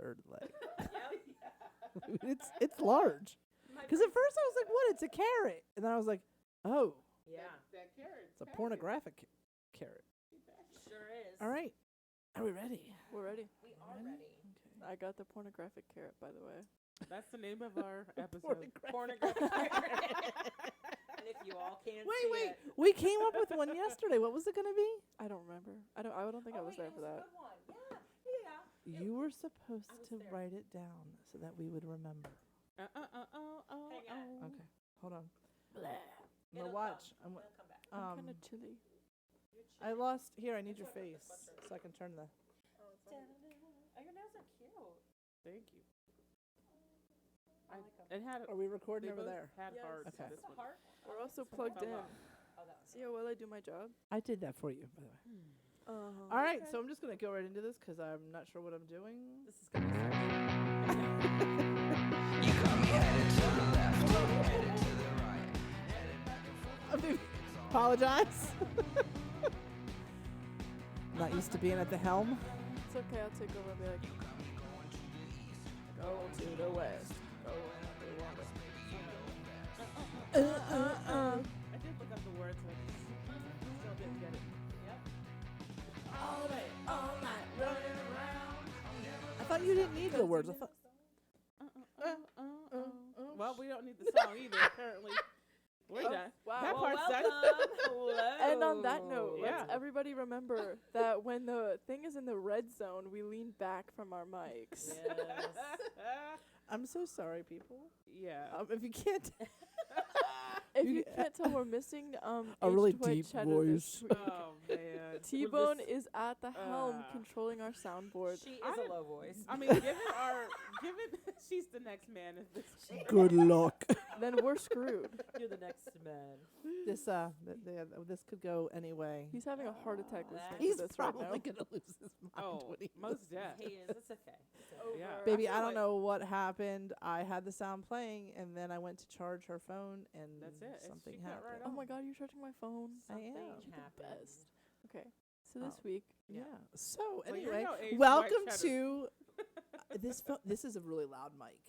third leg. It's large. Because at first I was like, what? It's a carrot. And then I was like, oh. Yeah. That carrot. It's a pornographic carrot. Sure is. All right. Are we ready? We're ready. We are ready. Okay. I got the pornographic carrot, by the way. That's the name of our episode. Pornographic. And if you all can't see Wait. it. We came up with one yesterday. What was it going to be? I don't remember. I don't think I was there for that. A good one. Yeah. You were supposed I was to there. write it down so that we would remember. Hang on. Okay. Hold on. It'll I'm going to come. watch. It'll come back. I'm kind of chilly. I lost. Here, I need your face so I can turn the. Oh, your nails are cute. Thank you. I like 'em. It had. Are we recording They over both there? had Yes. hearts. Okay. This Is that one. heart? We're also This one plugged fell in. off. Oh, that was See how well I do my job? I did that for you, by the way. Uh-huh. All right, so I'm just going to go right into this because I'm not sure what I'm doing. This is gonna be so You got me headed to the left, headed to the right, headed back and forth. I mean, apologize. Not used to being at the helm. It's okay. I'll take over and be like, Go to the west. Go I did look up the words, but still didn't get it. all day, all night, running around. I thought you didn't need the words. I thought. Well, we don't need the song either, apparently. We're done. wow. That Well, part's done. welcome. Hello. And on that note, Yeah. let's everybody remember that when the thing is in the red zone, we lean back from our mics. Yes. I'm so sorry, people. Yeah. If you can't. If You you ca- can't tell, we're missing A really aged white deep cheddar voice. this week. Oh, man. T-Bone With is at the helm, Ah. controlling our soundboard. She is I a didn't- low voice. I mean, given she's the next man of this. Good luck. Then we're screwed. You're the next man. This this could go any way. He's having a heart attack listening He's to this right probably now. gonna lose his mind. Oh, when he most deaf. He is. It's okay. It's okay. Yeah. Baby, I I feel don't like- know what happened. I had the sound playing, and then I went to charge her phone, and That's it. something She cut happened. right Oh my god, you're charging my phone. Something am. You're the happened. best. Okay, so this Oh. week, Yeah. So Well, you're anyway, no aged welcome white to this. This is a really loud mic.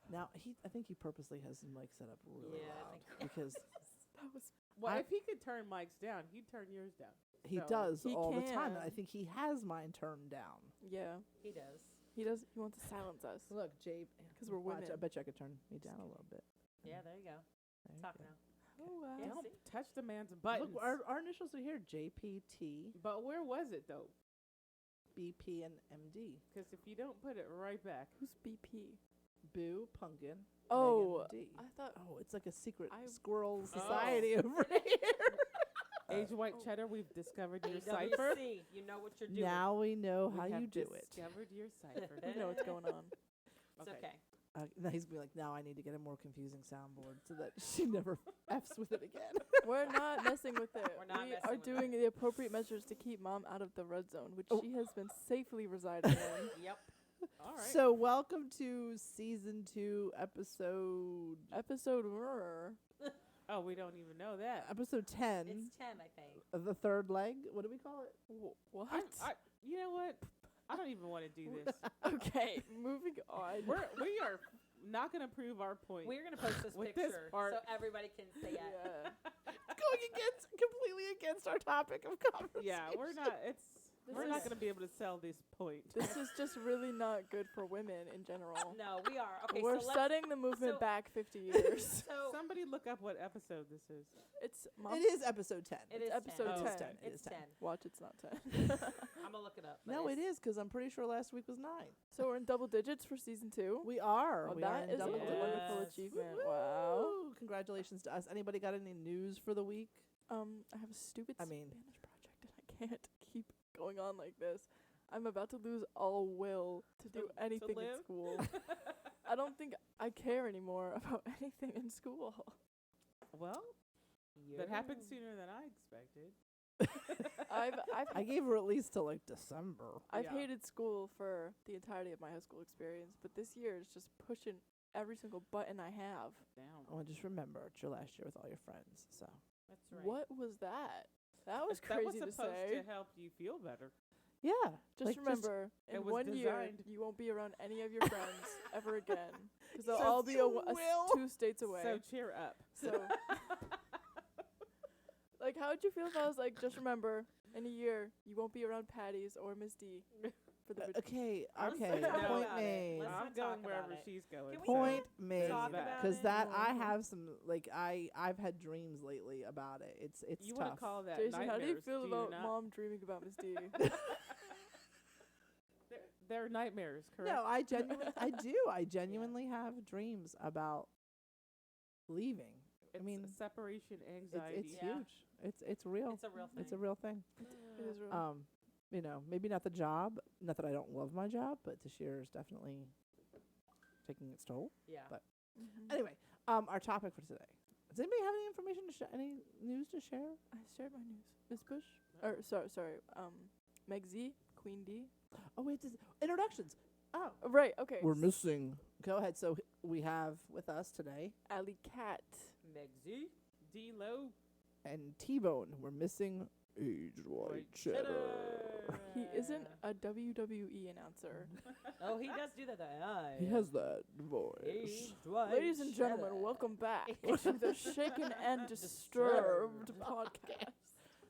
Now I think he purposely has his mic set up really Yeah, I loud think- because that was Well, I- if he could turn mics down, he'd turn yours down. he So- does He all the time. And I can. think he has mine turned down. yeah. He does. He does. He wants to silence us. Look, Jay, 'Cause we're watch, I women. bet you I could turn me down a little bit. Yeah, there you go. There you Talk go. now. Oh wow. Yeah. Don't see? touch the man's buttons. Look, our initials are here: JPT, But where was it, though? BP, and MD. Because if you don't put it right back. Who's BP? Boo, Pumpkin. Oh, Megan D. I thought. Oh, it's like a secret I- squirrel Oh. society over here. Aged white Oh. cheddar, we've discovered your cipher. AWC, you know what you're doing. Now we know We how have you do it. discovered your cipher. We know what's going on. It's okay. Now he's gonna be like, now I need to get a more confusing soundboard so that she never f's with it again. We're not messing with it. We're not we messing are with doing the appropriate measures to keep Mom out of the red zone, which Oh. she has been safely residing in. Yep. All right. So welcome to season 2, episode Oh, we don't even know that. episode 10 It's 10, I think. of the third leg. What do we call it? What? You know what? I don't even want to do this. Okay, moving on. We are not going to prove our point. We're going to post this With this picture part- so everybody can see it. Yeah. Going completely against our topic of conversation. Yeah, we're not. We're not is- going to be able to sell this point. This is just really not good for women in general. No, we are. Okay, We're so setting the movement so- back 50 years. So Somebody look up what episode this is. It's Mom. It is episode 10. it is episode 10. Oh, 10. it's 10. It is It's 10. 10. Watch, it's not 10. I'm going to look it up. but No, it it's- is, because I'm pretty sure last week was 9. So we're in double digits for season 2. We are. Oh, we are that in is a double digits. wonderful Yes. achievement. Wow. Woo! Congratulations to us. Anybody got any news for the week? I have a stupid I mean- Spanish project and I can't keep going on like this. I'm about to lose all will to do To anything in live? school. I don't think I care anymore about anything in school. Well, that happened sooner than I expected. I gave her at least till like December. I've Yeah. hated school for the entirety of my high school experience, but this year is just pushing every single button I have. Down. Oh, and just remember, it's your last year with all your friends. So That's right. What was that? That was That was crazy to supposed say. to help you feel better. Yeah. Just like, remember, It in was 1 year, designed- you won't be around any of your friends ever again. Because they'll Yes, all be you will. 2 states away. So cheer up. So, like, how would you feel if I was like, just remember, in a year, you won't be around Patty's or Miss D for the Okay. Let's Okay. not talk Point about it. made. Let's I'm not going talk wherever about it. she's going. Can we so- Point made. talk bad. about Because it? that I Mhm. have some like I've had dreams lately about it. It's You want tough. to call that Jason, how do you nightmares, feel do about not? mom dreaming about Miss D? They're nightmares, correct? No, I do. I genuinely have dreams about leaving. It's mean, separation anxiety. It's Yeah. huge. It's real. It's a real thing. It's a real thing. It is real. You know, maybe not the job. Not that I don't love my job, but this year is definitely taking its toll. Yeah. but- Mhm. Anyway, our topic for today. Does anybody have any information to any news to share? I shared my news. Miss Bush? Or, sorry, Meg Z, Queen D. Oh wait, introductions. Oh, Right, okay. we're missing. Go ahead. So we have with us today Alley Cat. Megzy. D-Lo. and T-Bone. We're missing aged white cheddar. He isn't a WWE announcer. Oh, he does do that. He has that voice. Ladies and gentlemen, welcome back to the Shaken and Disturbed podcast.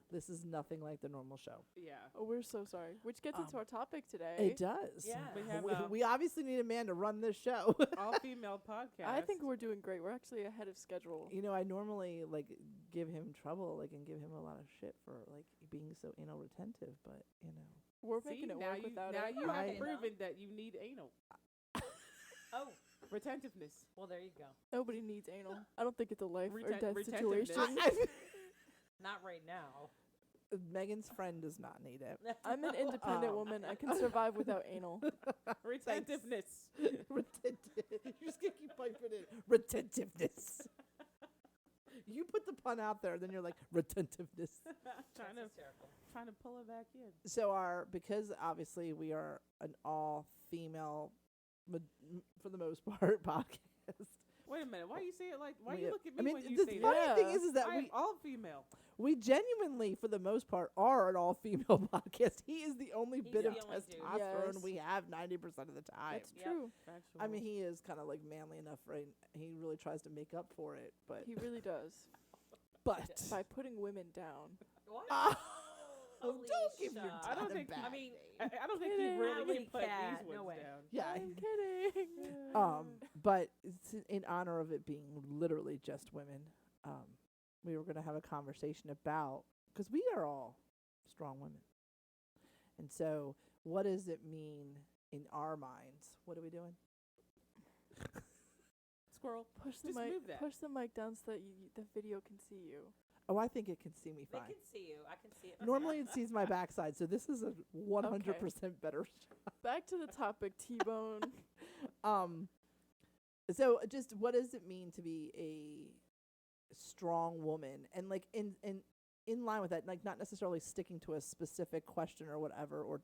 This is nothing like the normal show. Yeah. Oh, we're so sorry. Which gets into Um, our topic today. It does. Yeah. We have We obviously need a man to run this show. all-female podcast. I think we're doing great. We're actually ahead of schedule. You know, I normally like give him trouble, like, and give him a lot of shit for like being so anal retentive, but you know. We're See, making it now work you, without now it. you have I- proven that you need anal Oh, retentiveness. well, there you go. Nobody needs anal. I don't think it's a life or death retentiveness. situation. Not right now. Megan's friend does not need it. I'm an independent woman. I can survive without anal. Retentiveness. You just gonna keep piping it. Retentiveness. You put the pun out there, then you're like retentiveness. trying That's to hysterical. trying to pull it back in. So because obviously we are an all-female, for the most part, podcast. Wait a minute. Why you say it like? Why We- you look at me I mean, when you the say funny that? thing is that I'm all female. we genuinely, for the most part, are an all-female podcast. He is the only He's bit the of only dude. testosterone Yes. we have 90% of the time. That's Yep. true. Factual. I mean, he is kind of like manly enough, right? He really tries to make up for it, but He really does. but By putting women down. What? don't give your Alicia. I don't dad a think- bad I mean, name. I don't think Kidding. you really Alley can put cat, these no ones way. down. Yeah. I'm kidding. But it's in honor of it being literally just women, we were going to have a conversation about, because we are all strong women. And so what does it mean in our minds? What are we doing? Squirrel. Push the Just mic. move that. Push the mic down so that the video can see you. Oh, I think it can see me they fine. can see you. I can see it. Normally it sees my backside, so this is a 100% better shot. Back to the topic, T-Bone. So just what does it mean to be a strong woman? And like in line with that, like not necessarily sticking to a specific question or whatever, or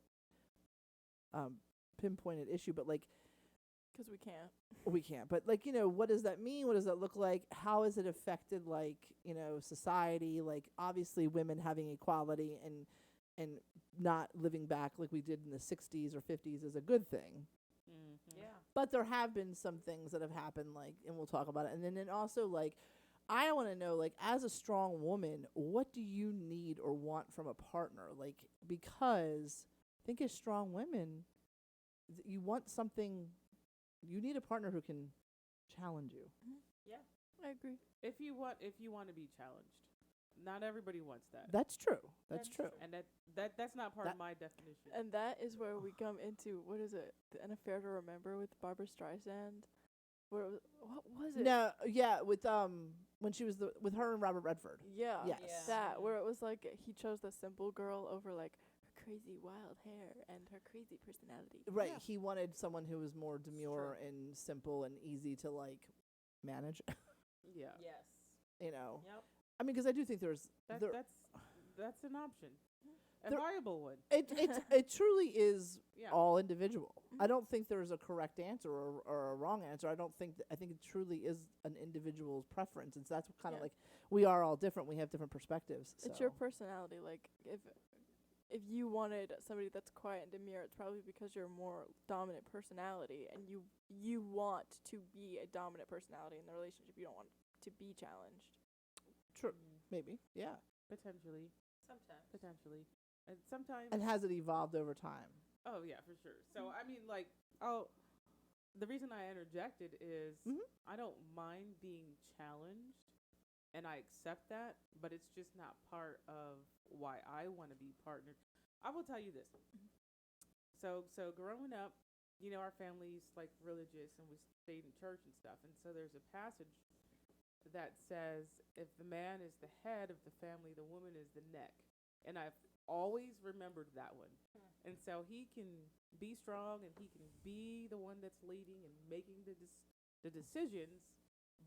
pinpointed issue, but like Because we can't. we can't. But like, you know, what does that mean? What does that look like? How has it affected like, you know, society? Like obviously women having equality and not living back like we did in the 60s or 50s is a good thing. Mm-hmm. Yeah. But there have been some things that have happened, like, and we'll talk about it. And then also, like, I want to know, like, as a strong woman, what do you need or want from a partner? Like, because I think as strong women, you want something, you need a partner who can challenge you. I agree. If you want to be challenged, not everybody wants that. That's true. That's That's true. true. And that's not part of my definition. And that is where we come into, what is it? An Affair to Remember with Barbara Streisand? Where it was, what was it? No, yeah, with when she was with her and Robert Redford. Yeah. Yes. Yeah. That, where it was like he chose the simple girl over like her crazy wild hair and her crazy personality. Right. Yeah. He wanted someone who was more demure and simple and easy to like manage. Yeah. Yes. You know. Yep. I mean, because I do think there's there, That's an option. A There- viable one. it truly is Yeah. all individual. Mhm. I don't think there's a correct answer or a wrong answer. I don't think I think it truly is an individual's preference, and so that's kind of Yeah. like we are all different. We have different perspectives. It's so. your personality. Like if you wanted somebody that's quiet and demure, it's probably because you're a more dominant personality, and you want to be a dominant personality in the relationship. You don't want to be challenged. True. Maybe. Yeah. Potentially. Sometimes. Potentially. And sometimes. And has it evolved over time? Oh, yeah, for sure. So, I mean, like, the reason I interjected is Mhm. I don't mind being challenged, and I accept that, but it's just not part of why I want to be partnered. I will tell you this. So growing up, you know, our family's like religious, and we stayed in church and stuff. And so there's a passage that says, if the man is the head of the family, the woman is the neck. And I've always remembered that one. And so he can be strong, and he can be the one that's leading and making the decisions,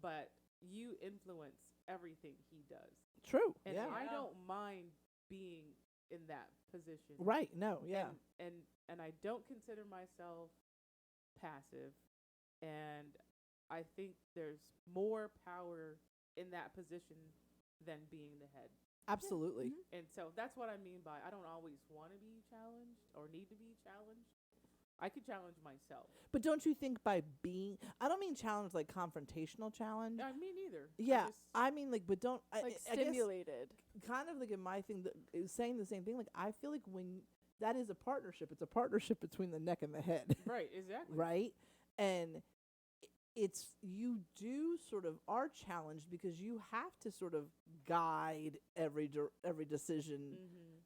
but you influence everything he does. True. And yeah. I don't mind being in that position. Right. No. Yeah. And I don't consider myself passive. And I think there's more power in that position than being the head. Absolutely. And so that's what I mean by I don't always want to be challenged or need to be challenged. I could challenge myself. But don't you think by being, I don't mean challenge like confrontational challenge. Me neither. Yeah. I mean like, but don't, Like I guess stimulated. kind of like in my thing that is saying the same thing. Like I feel like when that is a partnership, it's a partnership between the neck and the head. Right, exactly. Right. And it's, you do sort of are challenged because you have to sort of guide every decision.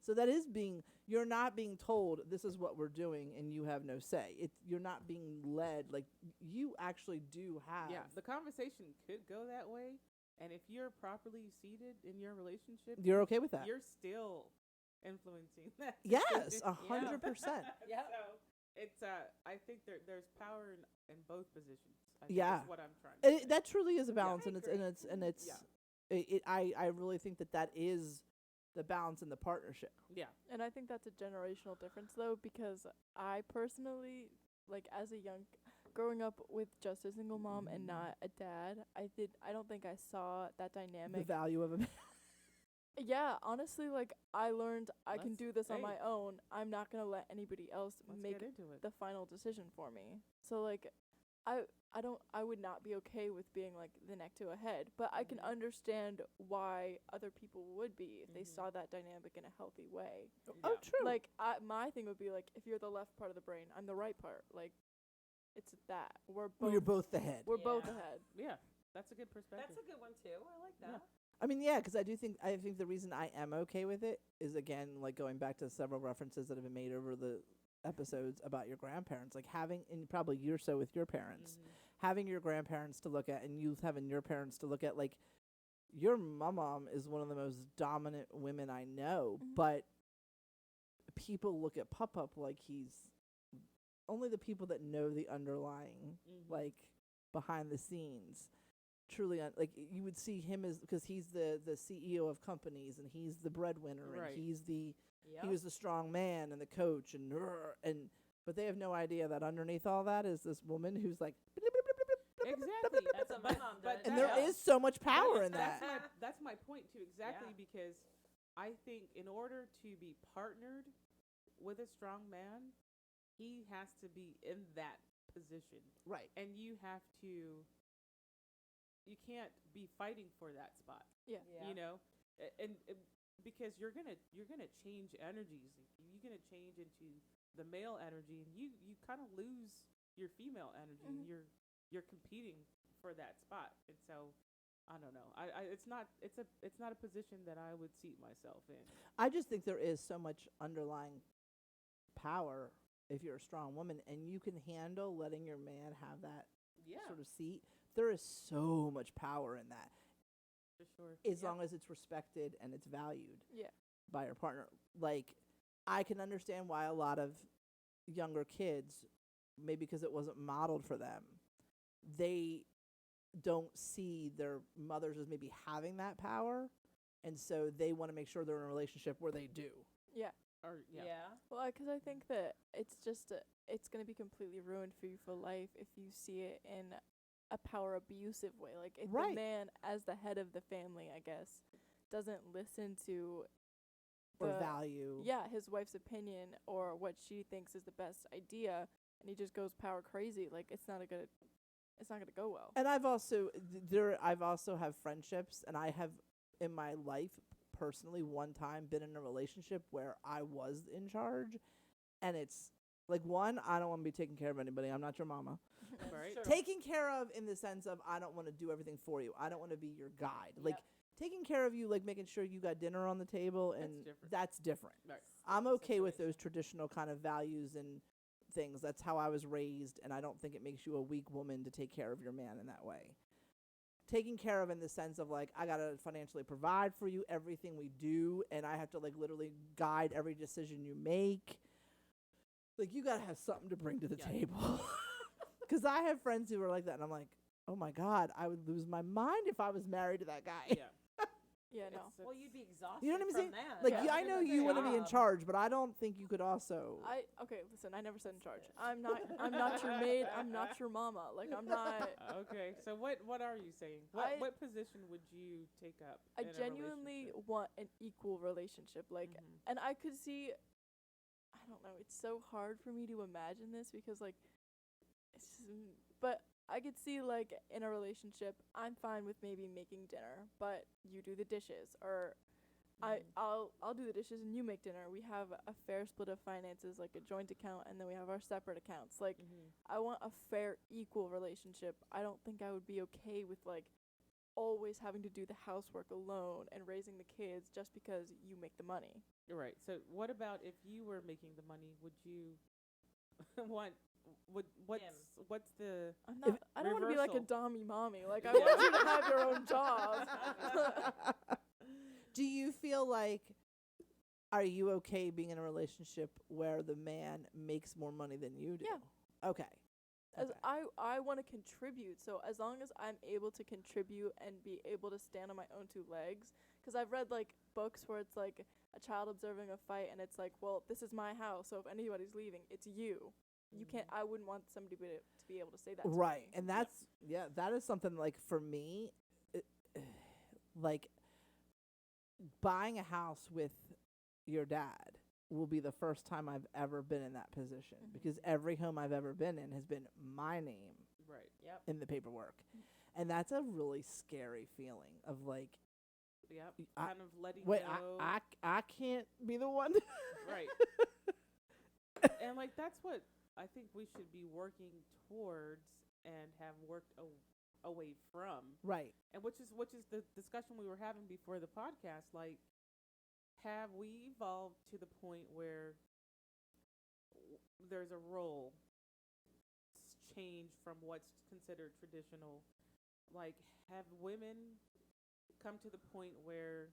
So that is being, you're not being told this is what we're doing and you have no say. You're not being led, like you actually do have. Yeah, the conversation could go that way, and if you're properly seated in your relationship, You're okay with that? You're still influencing that. Yes, decision. 100%. Yeah. So it's I think there's power in both positions. I think Yeah. is what I'm trying to And say. that truly is a balance, I and agree. it's Yeah. I really think that is the balance in the partnership. Yeah. And I think that's a generational difference, though, because I personally, like, as a growing up with just a single mom and not a dad, I don't think I saw that The dynamic. value of a Yeah, honestly, like, I learned I can Let's- do this on hey. my own. I'm not gonna let anybody else Let's make get into it. the final decision for me. So, like, I would not be okay with being like the neck to a head, but I can understand why other people would be if they saw that dynamic in a healthy way. Oh, true. Like, my thing would be like, if you're the left part of the brain, I'm the right part. Like, it's that we're both Well, you're both the head. we're both Yeah. ahead. Yeah, that's a good perspective. That's a good one too. I like that. I mean, yeah, because I think the reason I am okay with it is, again, like going back to several references that have been made over the episodes about your grandparents, like having, and probably you're so with your parents, having your grandparents to look at and you having your parents to look at, like your mom is one of the most dominant women I know, but people look at Pup like he's only the people that know the underlying, like behind the scenes. Truly, like you would see him as, because he's the CEO of companies and he's the breadwinner Right. and he's the Yep. he was the strong man and the coach and but they have no idea that underneath all that is this woman who's like Exactly. That's what my mom does. and there is so much power in that. That's my point too. Exactly, Yeah. because I think in order to be partnered with a strong man, he has to be in that position, Right. and you have to. You can't be fighting for that spot. Yeah. You know, and because you're gonna change energies. You're gonna change into the male energy, and you kind of lose your female energy. And you're competing for that spot, and so I don't know. It's not a position that I would seat myself in. I just think there is so much underlying power if you're a strong woman and you can handle letting your man have that Yeah, sort of seat. There is so much power in that, for sure. as long as it's respected and it's valued Yeah. by your partner. Like, I can understand why a lot of younger kids, maybe because it wasn't modeled for them, they don't see their mothers as maybe having that power, and so they want to make sure they're in a relationship where they do. Yeah. Or Yeah. Well, because I think that it's just it's gonna be completely ruined for you for life if you see it in a power abusive way. Like, if Right. the man, as the head of the family, I guess, doesn't listen to or the value. his wife's opinion or what she thinks is the best idea, and he just goes power crazy. Like it's not gonna go well. And I've also have friendships, and I have in my life personally one time been in a relationship where I was in charge, and it's like, one, I don't want to be taking care of anybody. I'm not your mama. Right. Sure. Taking care of in the sense of I don't want to do everything for you. I don't want to be your guide. Like Yep. taking care of you, like making sure you got dinner on the table, and different. that's different. Right. I'm okay with those Situation. traditional kind of values and things. That's how I was raised, and I don't think it makes you a weak woman to take care of your man in that way. Taking care of in the sense of like I gotta financially provide for you everything we do, and I have to like literally guide every decision you make. Like you gotta have something to bring to the Yeah. table. Because I have friends who are like that, and I'm like, oh my god, I would lose my mind if I was married to that guy. Yeah. Yeah, no. Well, you'd be exhausted. You know what I'm from saying? That. Like Yeah. I know you want to be in charge, but I don't think you could also. Okay, listen, I never said in charge. I'm not your maid, I'm not your mama. Like I'm not Okay. So what are you saying? What position would you take up? I in a genuinely relationship? want an equal relationship. Like Mhm. and I could see I don't know, it's so hard for me to imagine this because like it's just, but I could see like in a relationship I'm fine with maybe making dinner, but you do the dishes or I'll do the dishes and you make dinner. We have a fair split of finances, like a joint account, and then we have our separate accounts. Like Mhm. I want a fair, equal relationship. I don't think I would be okay with like always having to do the housework alone and raising the kids just because you make the money. Right. So what about if you were making the money? Would you want? What's the? I'm not. I don't want to be like a reversal. dommy mommy. Like I Yeah. want you to have your own job. Do you feel like, are you okay being in a relationship where the man makes more money than you do? Yeah. Okay. As Okay. I want to contribute, so as long as I'm able to contribute and be able to stand on my own two legs, because I've read like books where it's like a child observing a fight, and it's like, well, this is my house, so if anybody's leaving, it's you. You can't. I wouldn't want somebody to be able to say that. To Right. me. And that's, that is something like for me, like buying a house with your dad will be the first time I've ever been in that position Mhm. because every home I've ever been in has been my name Right. Yep. in the paperwork. And that's a really scary feeling of like, Yep. I- Kind of letting wait, go. I can't be the one. Right. And like that's what I think we should be working towards and have worked away from. Right. And which is the discussion we were having before the podcast. Like, have we evolved to the point where there's a role change from what's considered traditional? Like, have women come to the point where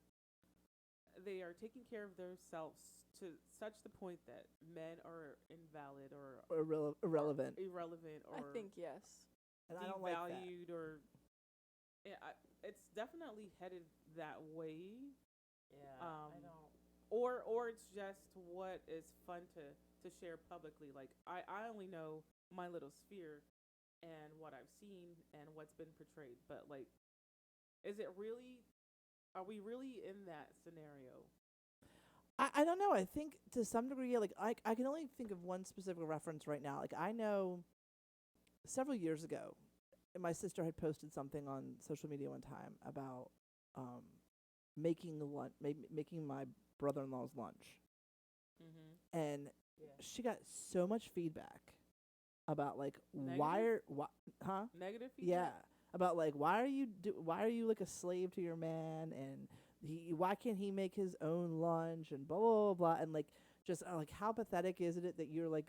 they are taking care of themselves to such the point that men are invalid or Irrelevant. irrelevant or I think yes. And I don't like that. devalued or it's definitely headed that way. Yeah. I Um, don't. Or it's just what is fun to share publicly. Like I only know my little sphere and what I've seen and what's been portrayed. But like, are we really in that scenario? I don't know. I think to some degree, like I can only think of one specific reference right now. Like I know several years ago, my sister had posted something on social media one time about making making my brother-in-law's lunch, Mm-hmm. and Yeah. she got so much feedback about like Negative? huh Negative yeah feedback? about like why are you like a slave to your man, and why can't he make his own lunch, and blah blah blah, blah, and like just like how pathetic is it that you're like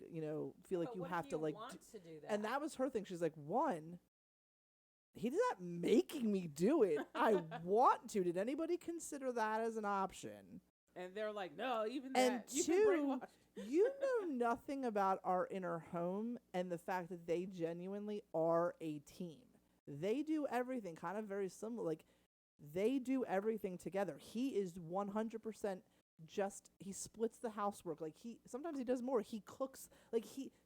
feel like But you what have if to you like want to do that? and that was her thing. She's like, one, he's not making me do it. I want to. Did anybody consider that as an option? And they're like, no, even And that. You've two, been brainwashed. You know nothing about our inner home and the fact that they genuinely are a team. They do everything kind of very similar. Like, they do everything together. He is 100% he splits the housework. Like, sometimes he does more. He cooks. Like,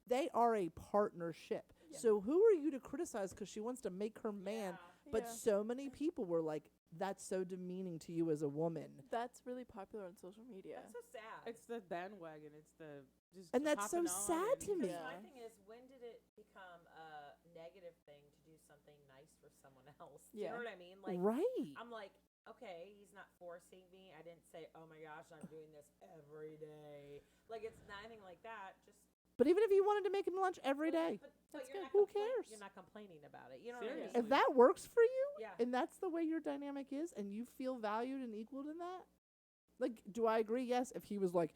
they are a partnership. Yeah. So who are you to criticize because she wants to make her man? Yeah. But Yeah. so many people were like, that's so demeaning to you as a woman. That's really popular on social media. That's so sad. It's the bandwagon. It's the just. And that's so hopping on sad to and- me. Because Yeah. my thing is, when did it become a negative thing to do something nice for someone else? Do you Yeah. know what I mean? Like, Right. I'm like, okay, he's not forcing me. I didn't say, oh my gosh, I'm doing this every day. Like, it's nothing like that. Just But even if you wanted to make him lunch every but- day, But, that's you're good. not Who compla- cares? You're not complaining about it. You know what I Seriously. mean? if that works for you, Yeah. and that's the way your dynamic is, and you feel valued and equaled in that, like, do I agree? Yes. If he was like,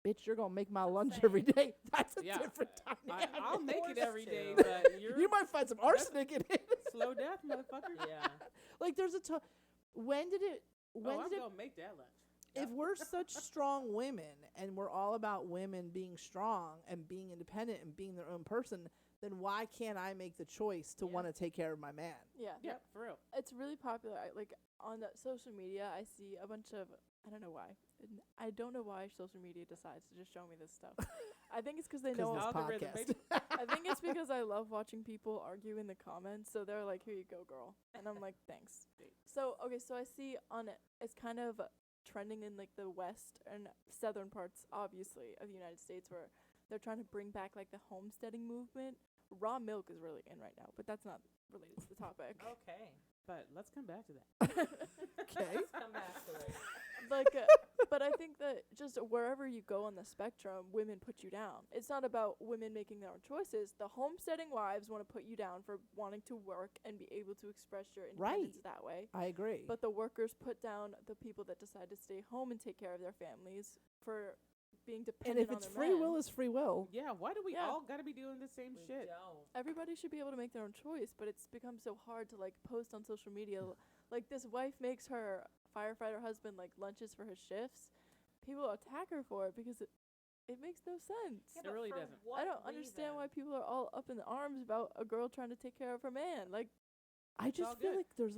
bitch, you're gonna make my I'm lunch saying. every day, that's a Yeah, different dynamic. I'll make it forced every day, to. but you're You might find some arsenic in it. slow death, motherfucker. Yeah. Like, there's a when did it? When I'm did it? gonna make that lunch. If we're such strong women and we're all about women being strong and being independent and being their own person, then why can't I make the choice to Yeah. want to take care of my man? Yeah. Yeah, for real. It's really popular. Like on the social media, I see a bunch of, I don't know why. I don't know why social media decides to just show me this stuff. I think it's because they 'Cause know. this Algorithm, podcast. baby. I think it's because I love watching people argue in the comments. So they're like, "Here you go, girl," and I'm like, "Thanks." So okay, so I see on it, it's kind of trending in like the west and southern parts, obviously, of the United States, where they're trying to bring back like the homesteading movement. Raw milk is really in right now, but that's not related to the topic. Okay. But let's come back to that. Okay. Let's come back to it. Like, but I think that just wherever you go on the spectrum, women put you down. It's not about women making their own choices. The homesteading wives want to put you down for wanting to work and be able to express your independence that way. I agree. But the workers put down the people that decide to stay home and take care of their families for being and dependent if on it's their free men. will, is free will. Yeah, why do we Yeah. all gotta be doing the same We shit? don't. Everybody should be able to make their own choice, but it's become so hard to like post on social media. Like this wife makes her firefighter husband like lunches for his shifts. People attack her for it because it makes no sense. Yeah, It but really for doesn't. what I don't understand why reason? people are all up in arms about a girl trying to take care of her man. Like, I It's all just feel good. like there's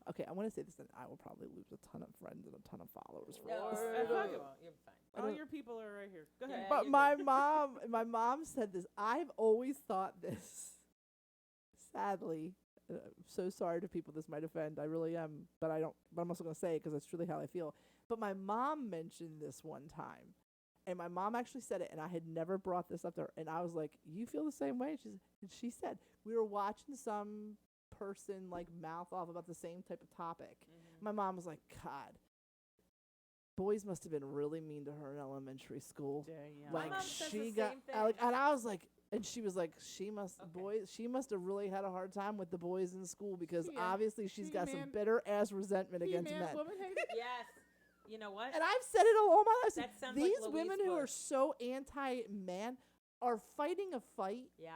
okay, I want to say this, and I will probably lose a ton of friends and a ton of followers for No, this. Fuck you it. won't. You're fine. I All don't- your people are right here. Go ahead. Yeah. But you're my good. mom said this. I've always thought this. Sadly, I'm so sorry to people this might offend. I really am, but I don't. But I'm also gonna say it because that's truly how I feel. But my mom mentioned this one time, and my mom actually said it, and I had never brought this up to her, and I was like, "You feel the same way?" And she said we were watching some person like mouth off about the same type of topic. Mhm. My mom was like, "God, boys must have been really mean to her in elementary school." Damn. Like mom says she the got same like, thing. and I was like, and she was like, she must Okay. she must have really had a hard time with the boys in school because She a- obviously she's she got some man- bitter ass resentment against He-Man, men. woman hater. Yes. You know what? And I've said it all my life. That sounds like These Louise women who are Bush. so anti-man are fighting a fight Yeah.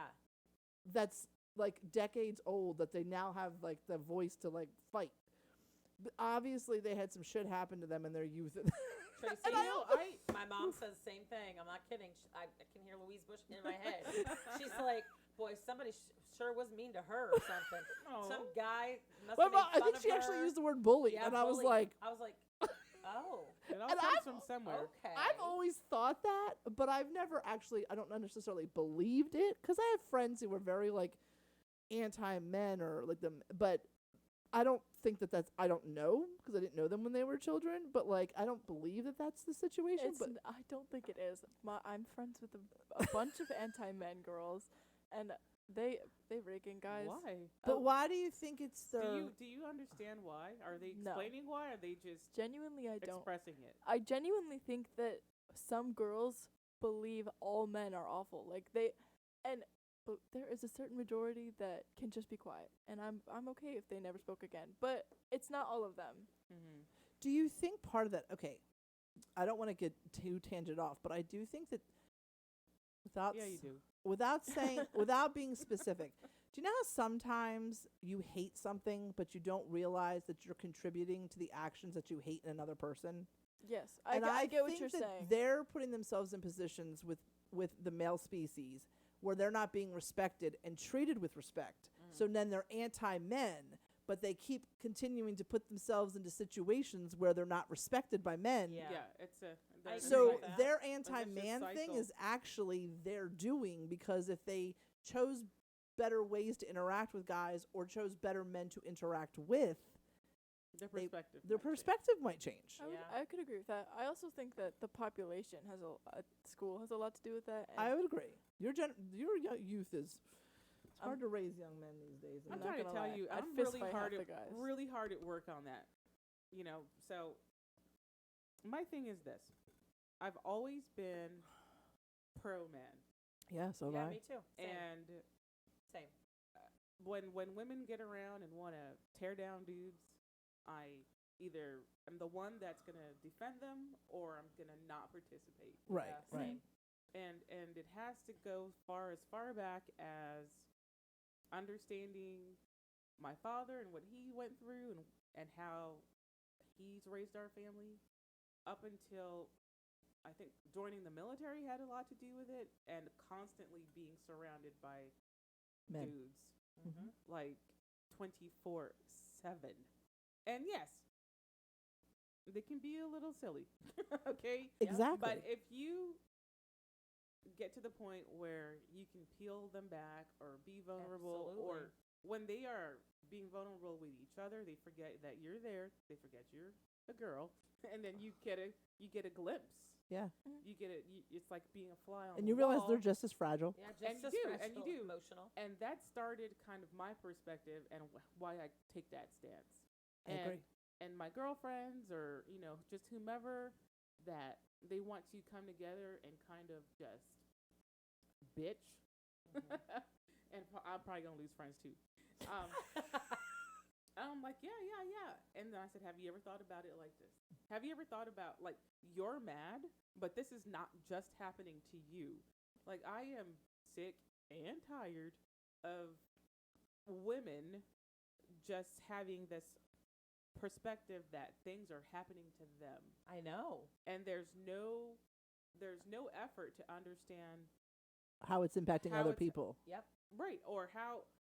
that's like decades old that they now have like the voice to like fight. But obviously they had some shit happen to them in their youth. Tracy, And my mom says the same thing. I'm not kidding. I can hear Louise Bush in my head. She's like, boy, somebody sure was mean to her or something. Oh. Some guy must Well, have made I fun think of she actually her. used the word bully, Yeah, and I was bully. like, oh. It all And comes I've- from somewhere. Okay. I've always thought that, but I've never actually, I don't necessarily believed it, because I have friends who were very, like, anti-men or, like, them, but I don't think that that's, I don't know, because I didn't know them when they were children, but, like, I don't believe that that's the situation, it's but I don't think it is. I'm friends with a bunch of anti-men girls, and they rigging guys. Why? but why do you think it's Do their, you understand why? Are they No. explaining why? Or are they just Genuinely, I don't. expressing it? I genuinely think that some girls believe all men are awful. Like but there is a certain majority that can just be quiet, and I'm okay if they never spoke again. But it's not all of them. Mm-hmm. do you think part of that, okay, I don't want to get too tangent off, but I do think that without Yeah, you do. without saying without being specific, do you know how sometimes you hate something but you don't realize that you're contributing to the actions that you hate in another person? Yes, And I get what think you're that saying. they're putting themselves in positions with the male species where they're not being respected and treated with respect. So then they're anti-men, but they keep continuing to put themselves into situations where they're not respected by men. Yeah. It's a. I that's agree So with that. their just anti-man thing cycle. is actually their doing, because if they chose better ways to interact with guys or chose better men to interact with, Their perspective. their might change. perspective might change. I, would, Yeah. I could agree with that. I also think that the population has school has a lot to do with that. And I would agree. Your youth is. It's hard to raise young men these days. I'm not trying to gonna tell lie. you, I'd I'm fist really fight hard half at the guys. really hard at work on that. So my thing is this: I've always been pro man, Yeah, so Yeah, have I. me too. Same. and Same. when women get around and want to tear down dudes, I either am the one that's gonna defend them or I'm gonna not participate. Right, Yeah, right. same. And it has to go as far back as understanding my father and what he went through and how he's raised our family up until I think joining the military had a lot to do with it, and constantly being surrounded by Men. dudes Mm-hmm. like 24/7. And yes, they can be a little silly. Okay? Exactly. But if you get to the point where you can peel them back or be vulnerable, or when they are being vulnerable with each other, they forget that you're there. They forget you're a girl, and then you get a glimpse. yeah. You get it. It's like being a fly on And the you realize wall. they're just as fragile. Yeah, just And you as do, fragile, and you do. emotional. And that started kind of my perspective and why I take that stance. I agree. And my girlfriends, or just whomever, that they want to come together and kind of just bitch. And I'm probably gonna lose friends too. I'm like, yeah. And then I said, have you ever thought about it like this? Have you ever thought about, like, you're mad, but this is not just happening to you. Like, I am sick and tired of women just having this perspective that things are happening to them. I know. And there's no effort to understand How it's impacting How other it's- people. Yep. right, or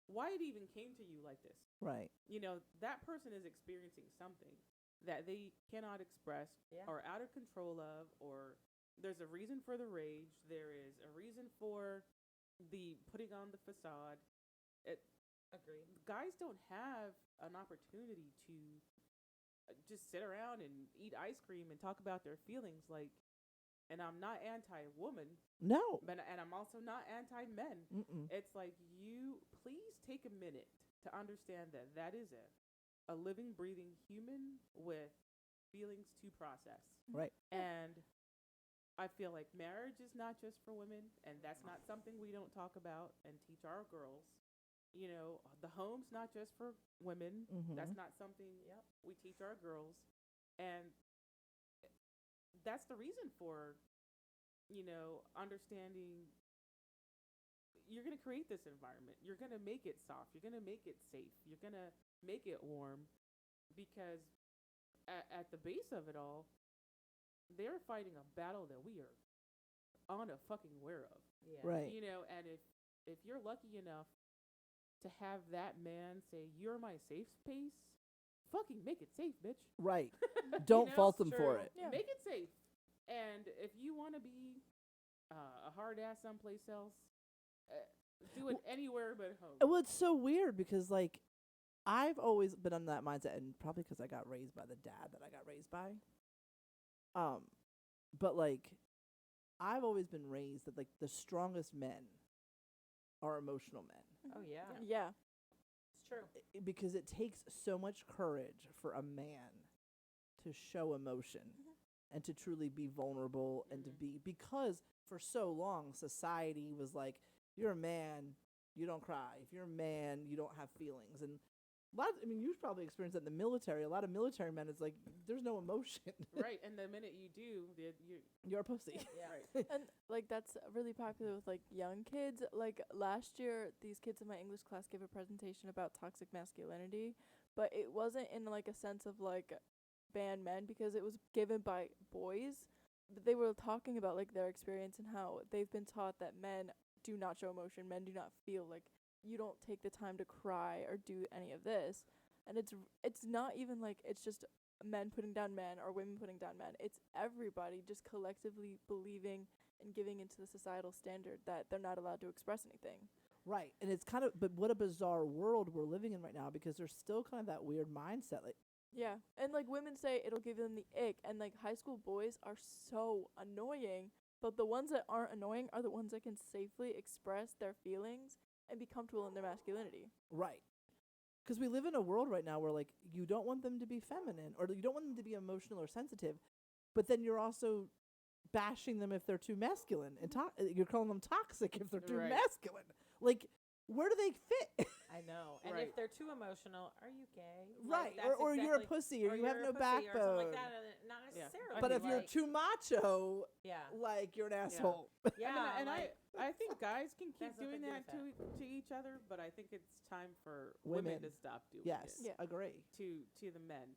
why it even came to you like this. Right. That person is experiencing something that they cannot express Yeah. or out of control of, or there's a reason for the rage, there is a reason for the putting on the facade. Agreed. Guys don't have an opportunity to just sit around and eat ice cream and talk about their feelings. And I'm not anti-woman, No. and I'm also not anti-men. Mm-mm. It's like, you please take a minute to understand that is a living, breathing human with feelings to process. Right. And I feel like marriage is not just for women, and that's not something we don't talk about and teach our girls. The home's not just for women. Mhm. That's not something we teach our girls. And that's the reason for, understanding. You're going to create this environment. You're going to make it soft. You're going to make it safe. You're going to make it warm, because at the base of it all, they're fighting a battle that we are unfucking aware of. Yeah. Right. And if you're lucky enough to have that man say, "You're my safe space," fucking make it safe, bitch. Right. Don't fault them for True. it. Yeah. Make it safe. And if you want to be a hard ass someplace else, do it anywhere but home. Well, it's so weird because, like, I've always been on that mindset, and probably because I got raised by the dad that I got raised by. But, like, I've always been raised that, like, the strongest men are emotional men. Oh yeah. Yeah. It's true. Because it takes so much courage for a man to show emotion and to truly be vulnerable and to be, because for so long society was like, you're a man, you don't cry. If you're a man, you don't have feelings. And you've probably experienced that in the military. A lot of military men, it's like, there's no emotion. Right, and the minute you do, You're a pussy. Yeah. right. And like that's really popular with like young kids. Like last year, these kids in my English class gave a presentation about toxic masculinity, but it wasn't in like a sense of like ban men, because it was given by boys. But they were talking about like their experience and how they've been taught that men do not show emotion, men do not feel, like you don't take the time to cry or do any of this. And it's not even like it's just men putting down men or women putting down men. It's everybody just collectively believing and giving into the societal standard that they're not allowed to express anything. Right. And it's kind of, but what a bizarre world we're living in right now, because there's still kind of that weird mindset. Like, Yeah, and like women say it'll give them the ick, and like high school boys are so annoying, but the ones that aren't annoying are the ones that can safely express their feelings and be comfortable in their masculinity. Right. Because we live in a world right now where, like, you don't want them to be feminine or you don't want them to be emotional or sensitive, but then you're also bashing them if they're too masculine and you're calling them toxic if they're too Right. masculine. Like, where do they fit? I know. And Right. if they're too emotional, are you gay? Right. Like, that's Or you're a exactly- pussy or you have you're no a pussy or something like backbone. that. And not Yeah. necessarily. But if you're like, too macho, yeah, like, you're an asshole. yeah, and like, I think guys can keep Has nothing doing to do that with to each other, but I think it's time for women Women. to stop doing Yes. it Yeah. Agree. to the men.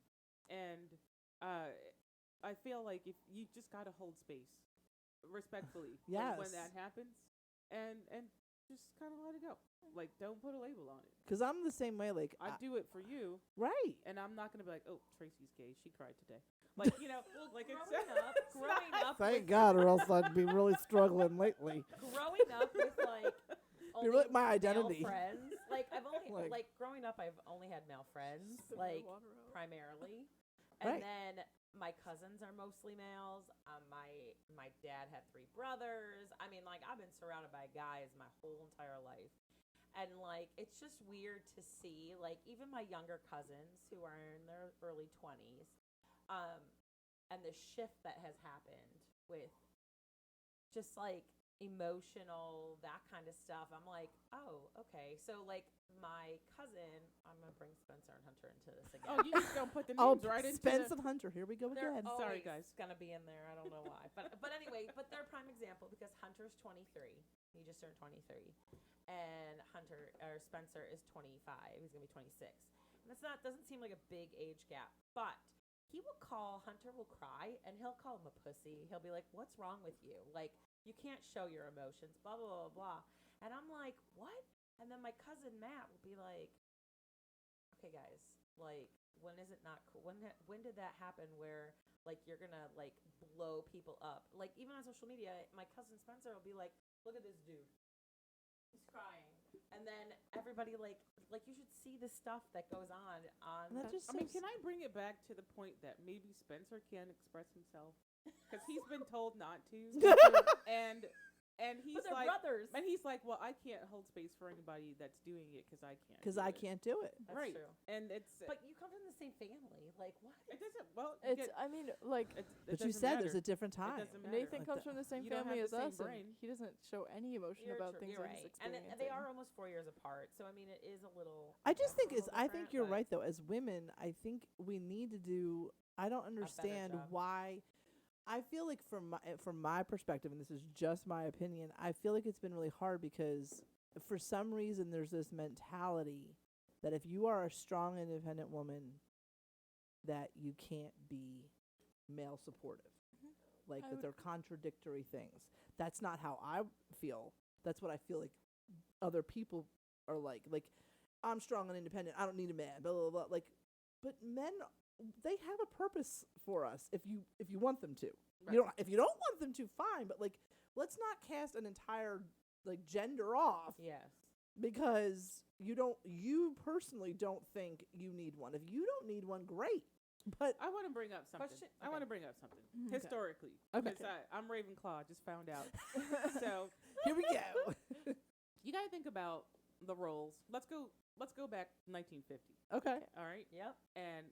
And I feel like if you just gotta hold space respectfully when Yes. that happens, and just kind of let it go. Like, don't put a label on it. Because I'm the same way. Like, I do it for you, right. and I'm not gonna be like, oh, Tracy's gay. She cried today. Like, you know, like growing up Thank with, God, or else I'd be really struggling lately. growing up with like only really my male identity. friends. Like I've only Like- like growing up, I've only had male friends, Spit my like water out. primarily, and Right. then my cousins are mostly males. My dad had 3 brothers. I mean, like I've been surrounded by guys my whole entire life. And like it's just weird to see like even my younger cousins who are in their early 20s, and the shift that has happened with just like emotional, that kind of stuff. I'm like, oh, okay. So like my cousin, I'm gonna bring Spencer and Hunter into this again. Oh, you just don't put the Oh, names right into Spence the. and Hunter, here we go They're again. Sorry, always guys. gonna be in there. I don't know why, but anyway, but they're a prime example because Hunter's 23. He just turned 23, and Spencer is 25. He's gonna be 26. And doesn't seem like a big age gap, but Hunter will cry and he'll call him a pussy. He'll be like, "What's wrong with you? Like you can't show your emotions." Blah blah blah blah. And I'm like, "What?" And then my cousin Matt will be like, "Okay, guys, like, when is it not cool? When did that happen where like you're gonna like blow people up? Like even on social media, my cousin Spencer will be like, look at this dude, he's crying, and then everybody like you should see the stuff that goes on. And that just I mean, seems- can I bring it back to the point that maybe Spencer can't express himself because he's been told not to, and he's but they're like, brothers. and he's like, well, I can't hold space for anybody that's doing it because I can't. Because do I it." can't do it. That's right, true. and it's But you come from the same family. Like what? it doesn't. Well, It's I mean like it But you doesn't said there's a matter. different It time. doesn't matter. Nathan Like comes the- from the same you don't family have as the same us, and brain. he doesn't show any emotion about things You're that right. he's And experiencing. they are almost 4 years apart. So I mean, it is a little. I just think a it's. little I think different, you're but- right though. As women, I think we need to do. I don't understand job. why. I feel like from my perspective, and this is just my opinion, I feel like it's been really hard because for some reason there's this mentality that if you are a strong, independent woman, that you can't be male supportive. Like I that would- they're contradictory things. That's not how I feel. That's what I feel like other people are like. Like, I'm strong and independent. I don't need a man. Blah blah blah. Like, but men, they have a purpose for us if you want them to. Right. You don't. If you don't want them to, fine. But like, let's not cast an entire like gender off Yes. because you personally don't think you need one. If you don't need one, great. But I want to bring up something. Question- I want to okay. bring up something Mhm. Okay. historically. Okay. Because I'm Ravenclaw. Just found out. So here we go. you got to think about the roles. Let's go back 1950. Okay. All right. Yep. And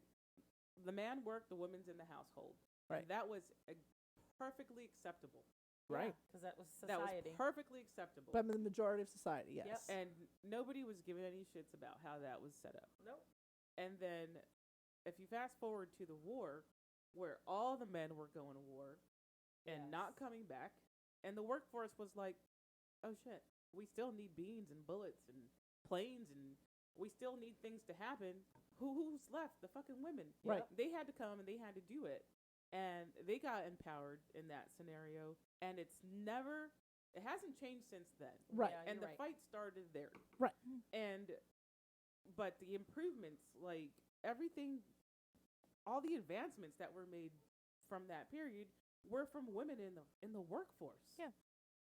the man worked, the woman's in the household. Right. And that was perfectly acceptable. Right. Because that was That was society. perfectly acceptable. By the majority of society, yes. Yep. And nobody was giving any shits about how that was set up. Nope. And then if you fast forward to the war, where all the men were going to war and Yes. not coming back, and the workforce was like, oh shit, we still need beans and bullets and planes, and we still need things to happen. Who's left? The fucking women. Right. They had to come and they had to do it. And they got empowered in that scenario. And it hasn't changed since then. Right. Yeah, And you're the right. fight started there. Right. But the improvements, like everything, all the advancements that were made from that period were from women in the workforce. Yeah.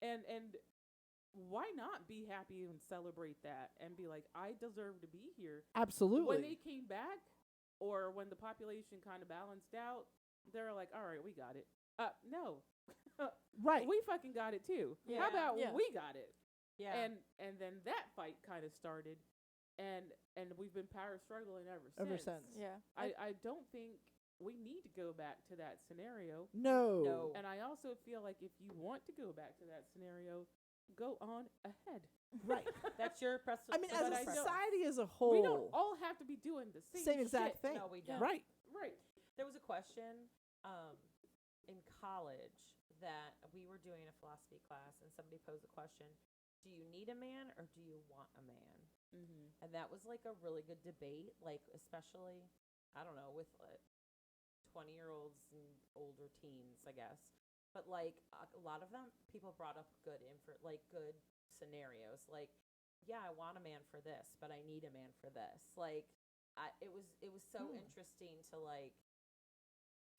And why not be happy and celebrate that and be like, I deserve to be here. Absolutely. When they came back, or when the population kind of balanced out, they're like, all right, we got it. No, Right. we fucking got it too. Yeah. How about Yeah. we got it? Yeah. And then that fight kind of started, and we've been power struggling Ever since. Yeah. I don't think we need to go back to that scenario. No. No. And I also feel like if you want to go back to that scenario, go on ahead. Right. That's your precedent. I mean, as But a I don't- society as a whole, We don't all have to be doing the same exact shit. thing. No, we don't. Right. Right. There was a question in college that we were doing a philosophy class, and somebody posed a question: do you need a man or do you want a man? Mm-hmm. And that was like a really good debate, like especially, I don't know, with 20-year-olds and older teens, I guess. But like a lot of them, people brought up good good scenarios. Like, yeah, I want a man for this, but I need a man for this. Like, it was so interesting to like,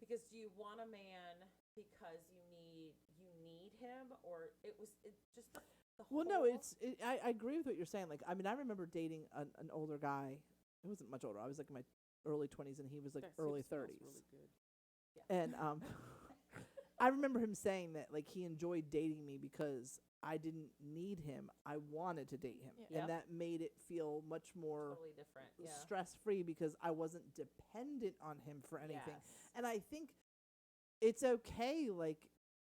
because do you want a man because you need him, or it just the Well, no, whole- I agree with what you're saying. Like, I mean, I remember dating an older guy. He wasn't much older. I was like in my early 20s, and he was like That early soup smells 30s. Really good. And I remember him saying that like he enjoyed dating me because I didn't need him. I wanted to date him, Yeah. and that made it feel much more totally different. Yeah. stress-free because I wasn't dependent on him for anything. Yes. And I think it's okay, like,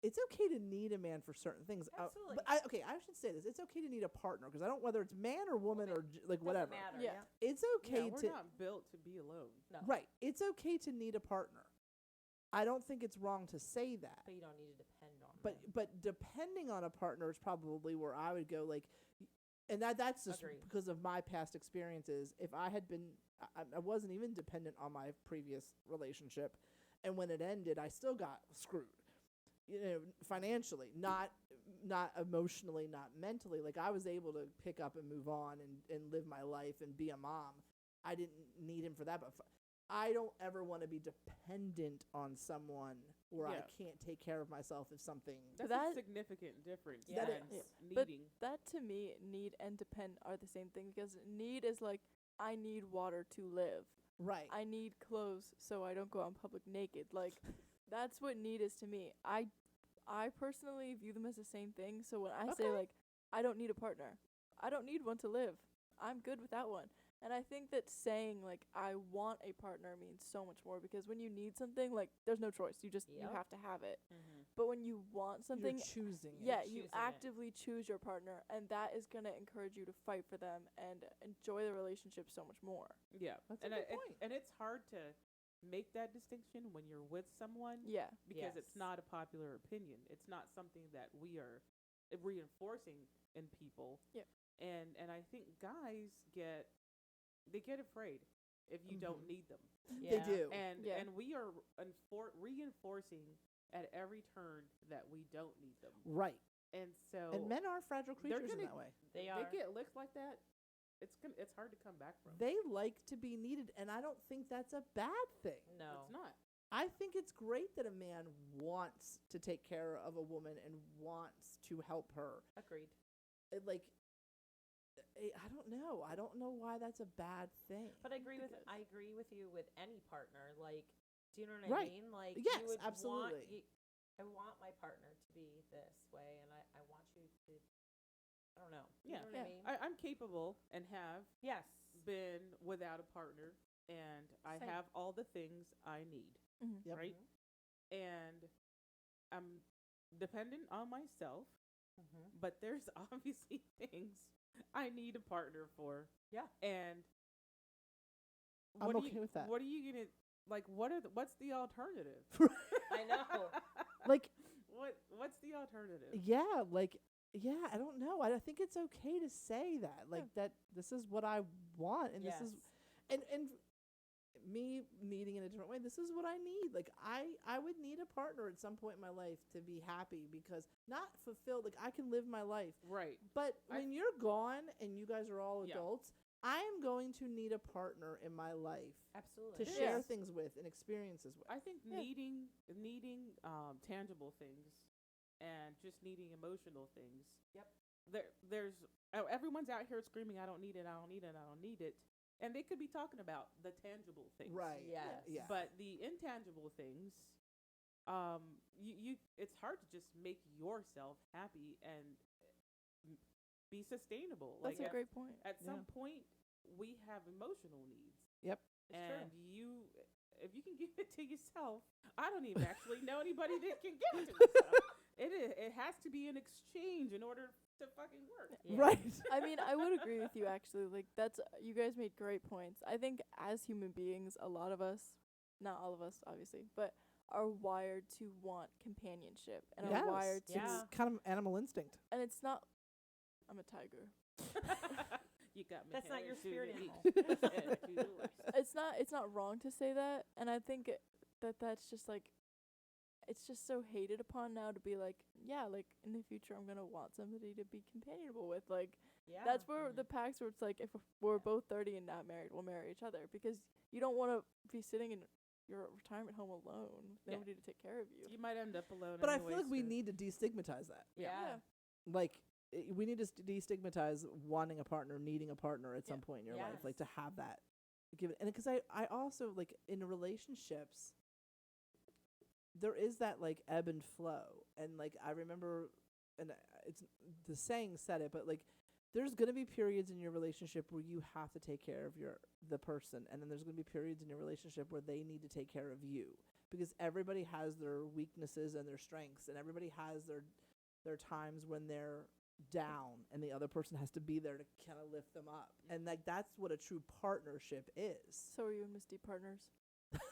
it's okay to need a man for certain things. Absolutely. But I should say this. It's okay to need a partner because I don't, whether it's man or woman or like Doesn't whatever. matter. Yeah. Yeah. It's okay Yeah, we're to, not built to be alone. No. right. It's okay to need a partner. I don't think it's wrong to say that. But you don't need to depend on But them. but depending on a partner is probably where I would go, like, and that's just Agreed. because of my past experiences. If I had been, I wasn't even dependent on my previous relationship, and when it ended, I still got screwed, financially, not emotionally, not mentally. Like, I was able to pick up and move on and live my life and be a mom. I didn't need him for that, but I don't ever want to be dependent on someone where I Yeah. can't take care of myself if something. That's that- a significant difference. Yeah. than That is. But needing. that to me, need and depend are the same thing, because need is like, I need water to live. Right. I need clothes so I don't go out in public naked. Like, that's what need is to me. I personally view them as the same thing. So when I say Okay. like, I don't need a partner, I don't need one to live. I'm good without one. And I think that saying like I want a partner means so much more, because when you need something, like, there's no choice. You Yep. have to have it. Mm-hmm. But when you want something, You're choosing it. yeah, choosing you it. actively choose your partner, and that is going to encourage you to fight for them and enjoy the relationship so much more. Yeah, That's a and good point. and it's hard to make that distinction when you're with someone Yeah. because it's Yes. not a popular opinion. It's not something that we are reinforcing in people. Yep. And I think guys get afraid if you don't Mhm. need them, They Yeah. do. Yeah. and we are reinforcing at every turn that we don't need them. Right. And so And men are fragile they're creatures in gonna- that way. They are. get licked like that. It's hard to come back from. They like to be needed, and I don't think that's a bad thing. No. It's not. I think it's great that a man wants to take care of a woman and wants to help her. Agreed. I don't know. I don't know why that's a bad thing. But I agree with you with any partner. Like, do you know what Right. I mean? Like, Yes, you would absolutely. I want my partner to be this way, and I want you to. I don't know. You Yeah. know what Yeah. I mean? I'm capable and have Yes. been without a partner, and I Same. have all the things I need, Mm-hmm. Yep. right? And I'm dependent on myself, Mm-hmm. but there's obviously things I need a partner for. Yeah. And I'm what are okay you, with that. What are you gonna like? What's the alternative? I know. Like, What's the alternative? yeah, I don't know. I think it's okay to say that. Like, that this is what I want, and Yes. this is, and me needing in a different way, this is what I need. Like, I would need a partner at some point in my life to be happy, because not fulfilled. Like, I can live my life. Right. But I- when you're gone and you guys are all Yeah. adults, I am going to need a partner in my life Absolutely. to Yes. share things with and experiences with. I think Yeah. needing tangible things and just needing emotional things. Yep. There's everyone's out here screaming, I don't need it, I don't need it, I don't need it. And they could be talking about the tangible things. Right. Yes. Yeah. But the intangible things, you it's hard to just make yourself happy and be sustainable. That's like a great point. at some Yeah. point we have emotional needs. Yep. And if you can give it to yourself, I don't even actually know anybody that can give it to themselves. It has to be an exchange in order to fucking work. Yeah. Right. I mean, I would agree with you actually. Like that's you guys made great points. I think as human beings, a lot of us, not all of us obviously, but are wired to want companionship and Yes. are wired to Yeah. It's kind of animal instinct. and it's not I'm a tiger. You got me. That's not your headed to spirit the animal. east and to the west. It's not wrong to say that, and I think that's just like it's just so hated upon now to be like, yeah, like in the future I'm gonna want somebody to be companionable with. Like Yeah. that's where the pacts where it's like if we're both 30 and not married, we'll marry each other because you don't want to be sitting in your retirement home alone with Yeah. nobody to take care of you. You might end up alone. But I feel like we anyways, need to destigmatize that. Yeah. Like, we need to destigmatize wanting a partner, needing a partner at some point in your life. Like, to Yes. have that. Give it. And because I also, like, in relationships, there is that, like, ebb and flow. And, like, I remember, and it's the saying said it, but, like, there's going to be periods in your relationship where you have to take care of the person, and then there's going to be periods in your relationship where they need to take care of you, because everybody has their weaknesses and their strengths, and everybody has their times when they're down, and the other person has to be there to kind of lift them up, and like that's what a true partnership is. So are you and Miss D partners?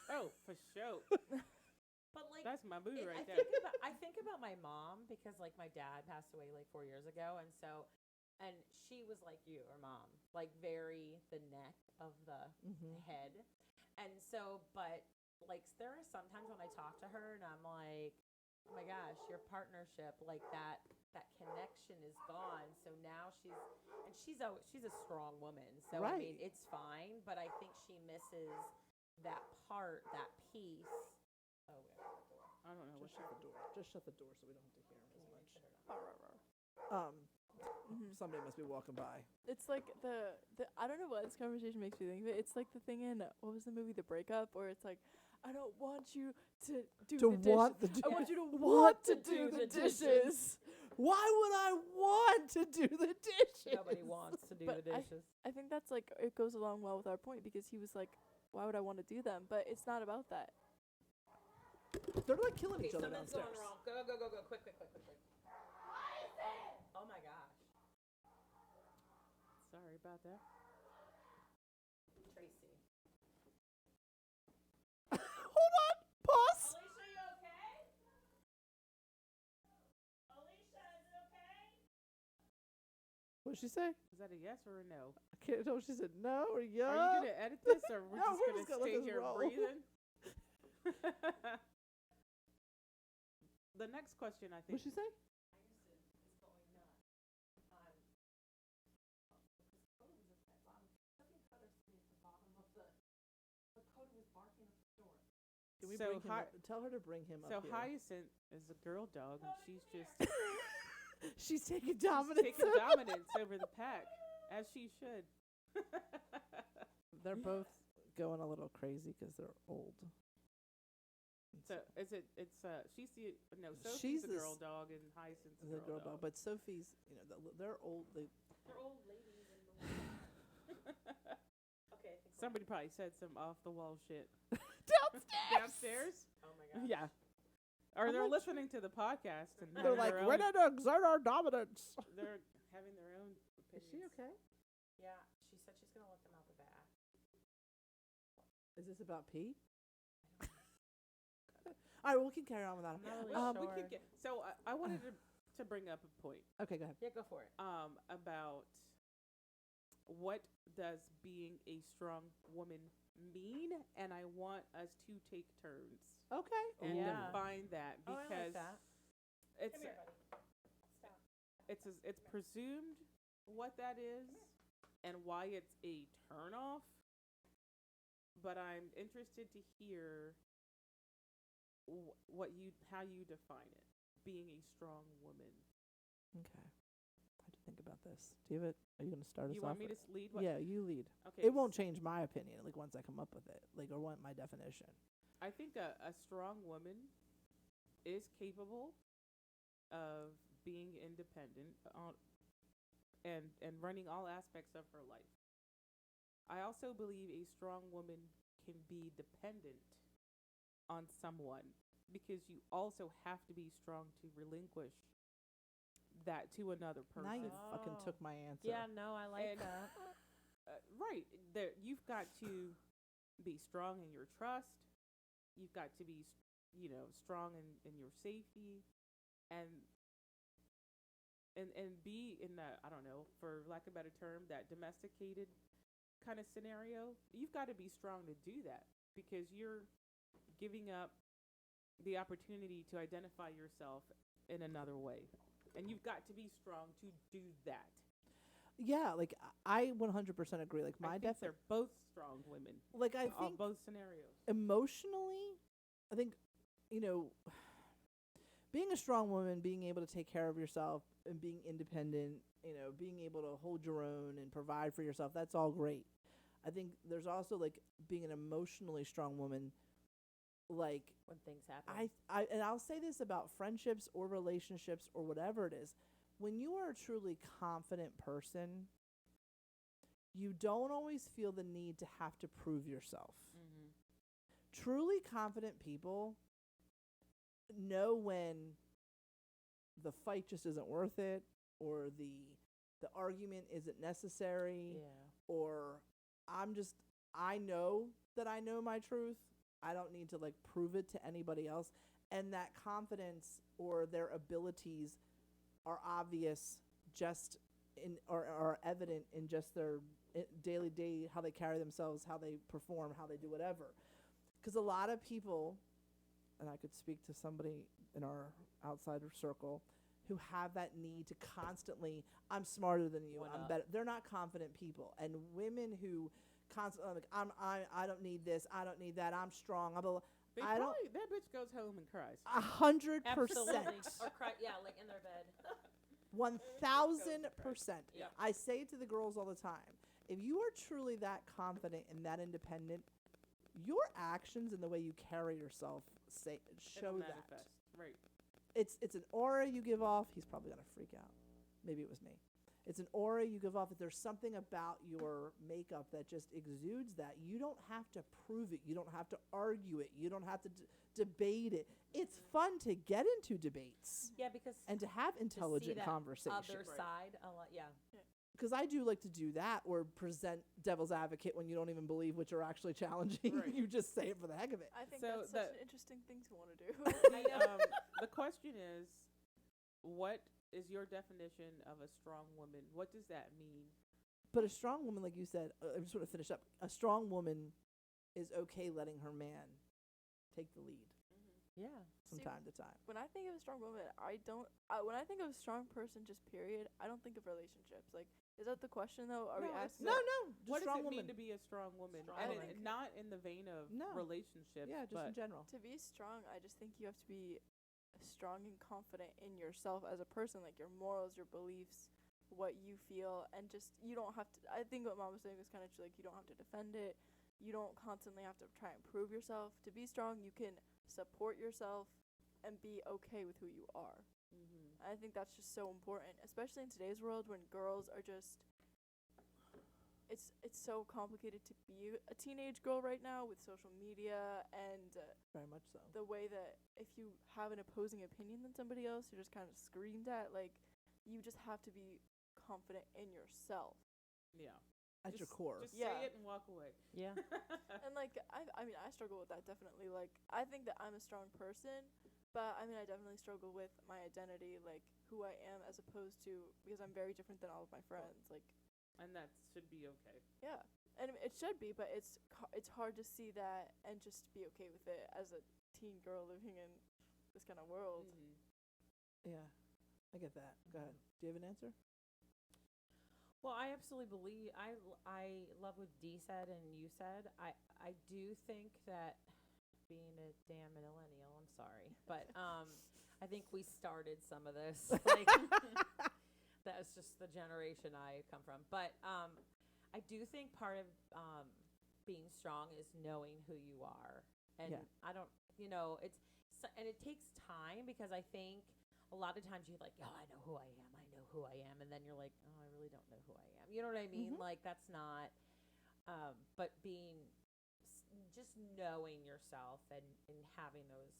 Oh, for sure. But like That's my boo right I there. think about my mom because like my dad passed away like 4 years ago, and so and she was like you, or mom, like very the neck of the head, and so but like there are sometimes when I talk to her and I'm like, oh my gosh, your partnership, like that connection is gone. So now she's a strong woman, so I mean Right. it's fine, but I think she misses that part, that piece. Oh, we gotta shut the door. I don't know what Just shut the door. Just shut the door so we don't have to hear him as much. Turn it off. Somebody must be walking by. It's like the I don't know what this conversation makes me think of it. It's like the thing in what was the movie The Breakup where it's like I don't want you to do To the dishes. want the I want you to want to do the dishes. Why would I want to do the dishes? Nobody wants to do But the dishes. I think that's like it goes along well with our point because he was like, why would I want to do them? But it's not about that. They're like killing Okay, each other something's downstairs. going wrong. Go. Quick. Oh my gosh. Sorry about that. Tracy. Hold on. Pause. Alicia, you okay? Alicia, is it okay? What did she say? Is that a yes or a no? I can't tell. She said no or yeah. Are you gonna edit this, or we're No, just we're gonna just gonna let stay this here roll. breathing? The next question, I think. What'd she say? Can we So bring him Hy- up? Tell her to bring him So up here. Hyacinth is a girl dog, and she's just She's taking she's dominance. taking dominance over the pack, as she should. They're both going a little crazy because they're old. So is it? It's she's the no. She's Sophie's the the girl dog, and Hyacinth's The girl dog, but Sophie's, they're old. They're old ladies in the world. Okay, I think Somebody probably said some off the wall shit Downstairs. downstairs. Oh my gosh. Yeah. Or I'm they're not listening to the podcast and They're having like, their we're own, going to exert our dominance. they're having their own Is opinions. she okay? Yeah, she said she's gonna let them out the back. Is this about pee? All right, well, we can carry on without I'm him. not really We sure. could get. So I wanted to bring up a point Okay, go ahead. Yeah, go for it. about what does being a strong woman mean, and I want us to take turns Okay. and Yeah. define that Oh, I like because that. it's Come here, buddy. Stop. it's presumed what that is and why it's a turnoff. But I'm interested to hear how you define it. Being a strong woman. Okay. think about this. Do you have it? Are you going to start us You off? want me to lead? What? Yeah, you lead. Okay. It won't change my opinion, like, once I come up with it, like, or want my definition. I think a strong woman is capable of being independent and running all aspects of her life. I also believe a strong woman can be dependent on someone because you also have to be strong to relinquish that to another person. Now you fucking Oh. took my answer. Yeah, no, I like And- that. Right. There, you've got to be strong in your trust. You've got to be, strong in your safety, and be in that, I don't know, for lack of a better term, that domesticated kind of scenario. You've got to be strong to do that because you're giving up the opportunity to identify yourself in another way, and you've got to be strong to do that. Yeah, like, I 100% agree. Like, I my think they're both strong women. like, I on think both scenarios. emotionally, I think, being a strong woman, being able to take care of yourself and being independent, being able to hold your own and provide for yourself, that's all great. I think there's also, like, being an emotionally strong woman, like, When things happen. and I'll say this about friendships or relationships or whatever it is. When you are a truly confident person, you don't always feel the need to have to prove yourself. Mm-hmm. Truly confident people know when the fight just isn't worth it, or the argument isn't necessary, Yeah. or I know that I know my truth. I don't need to, like, prove it to anybody else. And that confidence or their abilities are obvious just or are evident in just their daily day, how they carry themselves, how they perform, how they do whatever. Because a lot of people, and I could speak to somebody in our outsider circle, who have that need to constantly, I'm smarter than you, One I'm up. better. They're not confident people. And women who constantly, like, I don't need this, I don't need that, I'm strong. I don't. That bitch goes home and cries. 100%. Absolutely. Or cry, yeah, like in their bed. 1000%. Yep. I say to the girls all the time, if you are truly that confident and that independent, your actions and the way you carry yourself show It'll that. manifest. Right. It's an aura you give off. He's probably gonna freak out. Maybe it was me. It's an aura you give off. If there's something about your makeup that just exudes that, you don't have to prove it. You don't have to argue it. You don't have to debate it. It's fun to get into debates Yeah, because and to have to see intelligent that conversation. other Right. side, a lot, yeah. Because I do like to do that, or present devil's advocate when you don't even believe what you're actually challenging. Right. You just say it for the heck of it. I think So that's such an interesting thing to want to do. The question is, what is your definition of a strong woman? What does that mean? But a strong woman, like you said, I just want to finish up. A strong woman is okay letting her man take the lead Yeah. from See, time to time. When I think of a strong woman, I don't. When I think of a strong person, just period, I don't think of relationships. Like, is that the question though? Are we No, it's asking? No, not. no, just What does strong it woman. mean to be a strong woman? Strong And woman. not in the vein of No. relationships. Yeah, just but in general. To be strong, I just think you have to be strong and confident in yourself as a person, like your morals, your beliefs, what you feel, and just you don't have to. I think what Mom was saying was kind of true. Like, you don't have to defend it. You don't constantly have to try and prove yourself. To be strong, you can support yourself and be okay with who you are. Mm-hmm. I think that's just so important, especially in today's world when girls are just. It's so complicated to be a teenage girl right now with social media and Very much so. the way that if you have an opposing opinion than somebody else, you're just kind of screamed at. Like, you just have to be confident in yourself. Yeah. At your Just- core. Just Yeah. say it and walk away. Yeah. And like, I mean, I struggle with that definitely. Like, I think that I'm a strong person, but I mean, I definitely struggle with my identity, like who I am, as opposed to because I'm very different than all of my friends. Like, And that should be okay. yeah, and it should be, but it's hard to see that and just be okay with it as a teen girl living in this kind of world. Mm-hmm. Yeah, I get that. Go ahead. Do you have an answer? Well, I absolutely believe I love what Dee said and you said. I do think that being a damn millennial, I'm sorry, but I think we started some of this. Like, That's just the generation I come from. But I do think part of being strong is knowing who you are. And Yeah. I don't, and it takes time because I think a lot of times you're like, oh, I know who I am. I know who I am. And then you're like, oh, I really don't know who I am. You know what I mean? Mhm. Like, that's not, but just knowing yourself and having those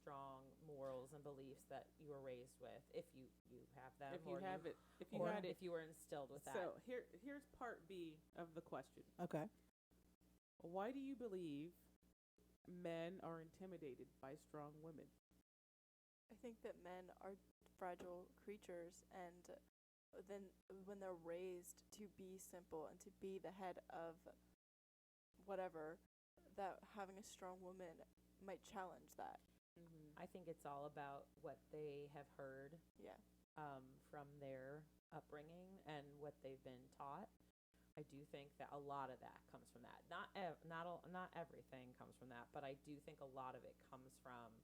strong morals and beliefs that you were raised with, if you have them, If you have it, if you or had it. if you were instilled with that. So here's part B of the question. Okay. Why do you believe men are intimidated by strong women? I think that men are fragile creatures, and then when they're raised to be simple and to be the head of whatever, that having a strong woman might challenge that. Mm-hmm. I think it's all about what they have heard Yeah. from their upbringing and what they've been taught. I do think that a lot of that comes from that. Not everything comes from that, but I do think a lot of it comes from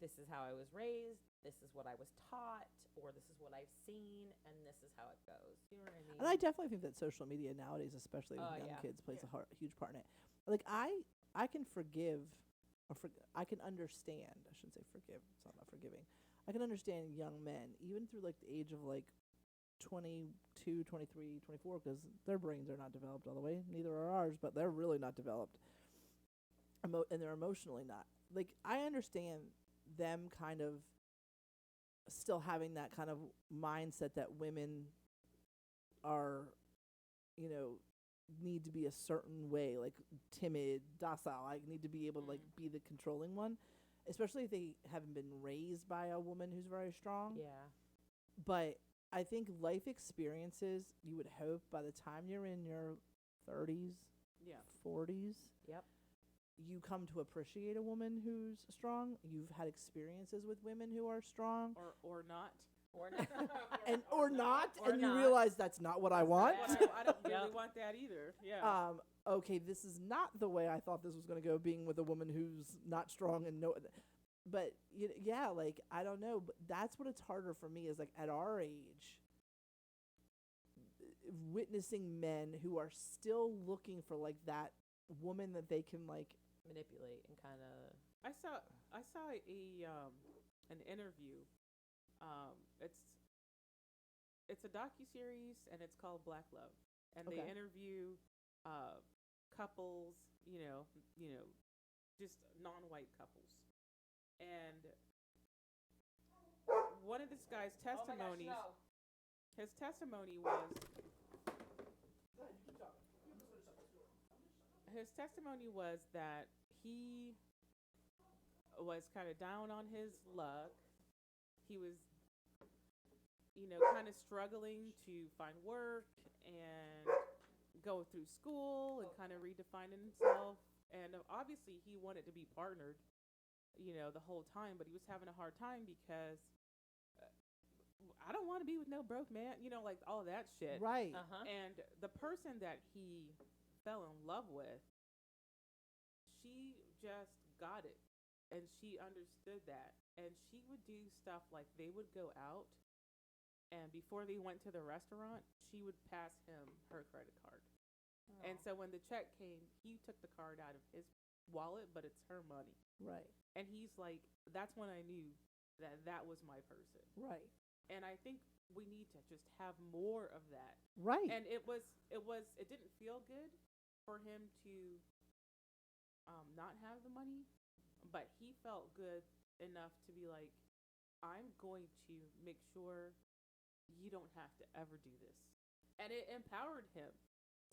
this is how I was raised, this is what I was taught, or this is what I've seen, and this is how it goes. You know what I mean? And I definitely think that social media nowadays, especially with Oh, young yeah. kids, plays Yeah. a huge part in it. Like I can forgive, I can understand. I shouldn't say forgive. It's not about forgiving. I can understand young men, even through like the age of like 22, 23, 24, because their brains are not developed all the way. Neither are ours, but they're really not developed. And they're emotionally not. Like, I understand them kind of still having that kind of mindset that women are, need to be a certain way, like timid, docile. I need to be able to like be the controlling one, especially if they haven't been raised by a woman who's very strong. Yeah. But I think life experiences, you would hope by the time you're in your 30s, Yeah. 40s, Yep. you come to appreciate a woman who's strong. You've had experiences with women who are strong, Or not. Or not. or not, Or and you not. realize that's not what I want. I don't really Yep. want that either. Yeah. Okay, this is not the way I thought this was going to go, being with a woman who's not strong and but yeah, like, I don't know, but that's what it's harder for me is like at our age, witnessing men who are still looking for like that woman that they can like. Manipulate and kind of. I saw an interview. It's a docuseries and it's called Black Love, and they Okay. interview couples, just non-white couples, and one of this guy's testimonies. His testimony was. His testimony was that he was kind of down on his luck. He was, kind of struggling to find work and go through school and kind of redefining himself. And obviously he wanted to be partnered, the whole time, but he was having a hard time because I don't want to be with no broke man, like all that shit. Right. Uh-huh. And the person that he fell in love with, she just got it. And she understood that. And she would do stuff like they would go out, and before they went to the restaurant, she would pass him her credit card. And so when the check came, he took the card out of his wallet, but it's her money. Right. And he's like, that's when I knew that was my person. Right. And I think we need to just have more of that. Right. And it didn't feel good for him to not have the money, but he felt good enough to be like, I'm going to make sure you don't have to ever do this. And it empowered him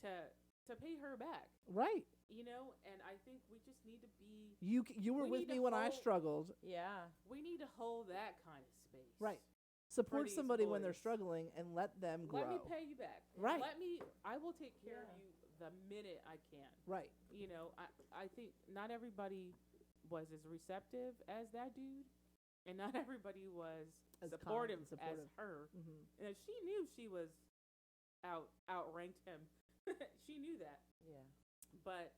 to pay her back. Right. And I think we just need to be. You were We with need me to when I hold- struggled. Yeah. We need to hold that kind of space. Right. Support these somebody when they're boys. struggling and let them grow. Let me pay you back. Right. I will take care of Yeah. you the minute I can. Right. I think not everybody was as receptive as that dude, and not everybody was As kind supportive, and supportive. as her. Mm-hmm. And she knew she was outranked him. She knew that. Yeah. But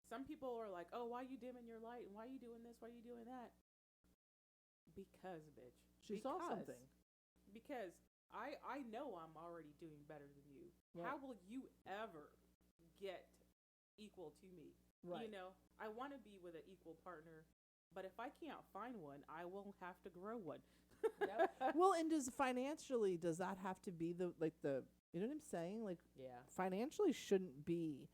some people are like, "Oh, why you dimming your light? And why you doing this? Why you doing that?" Because, bitch. She saw Because. something. Because I know I'm already doing better than you. Right. How will you ever get equal to me? Right. You know, I want to be with an equal partner, but if I can't find one, I will have to grow one. Yep. Well, and does that have to be the you know what I'm saying? Like Yeah. financially shouldn't be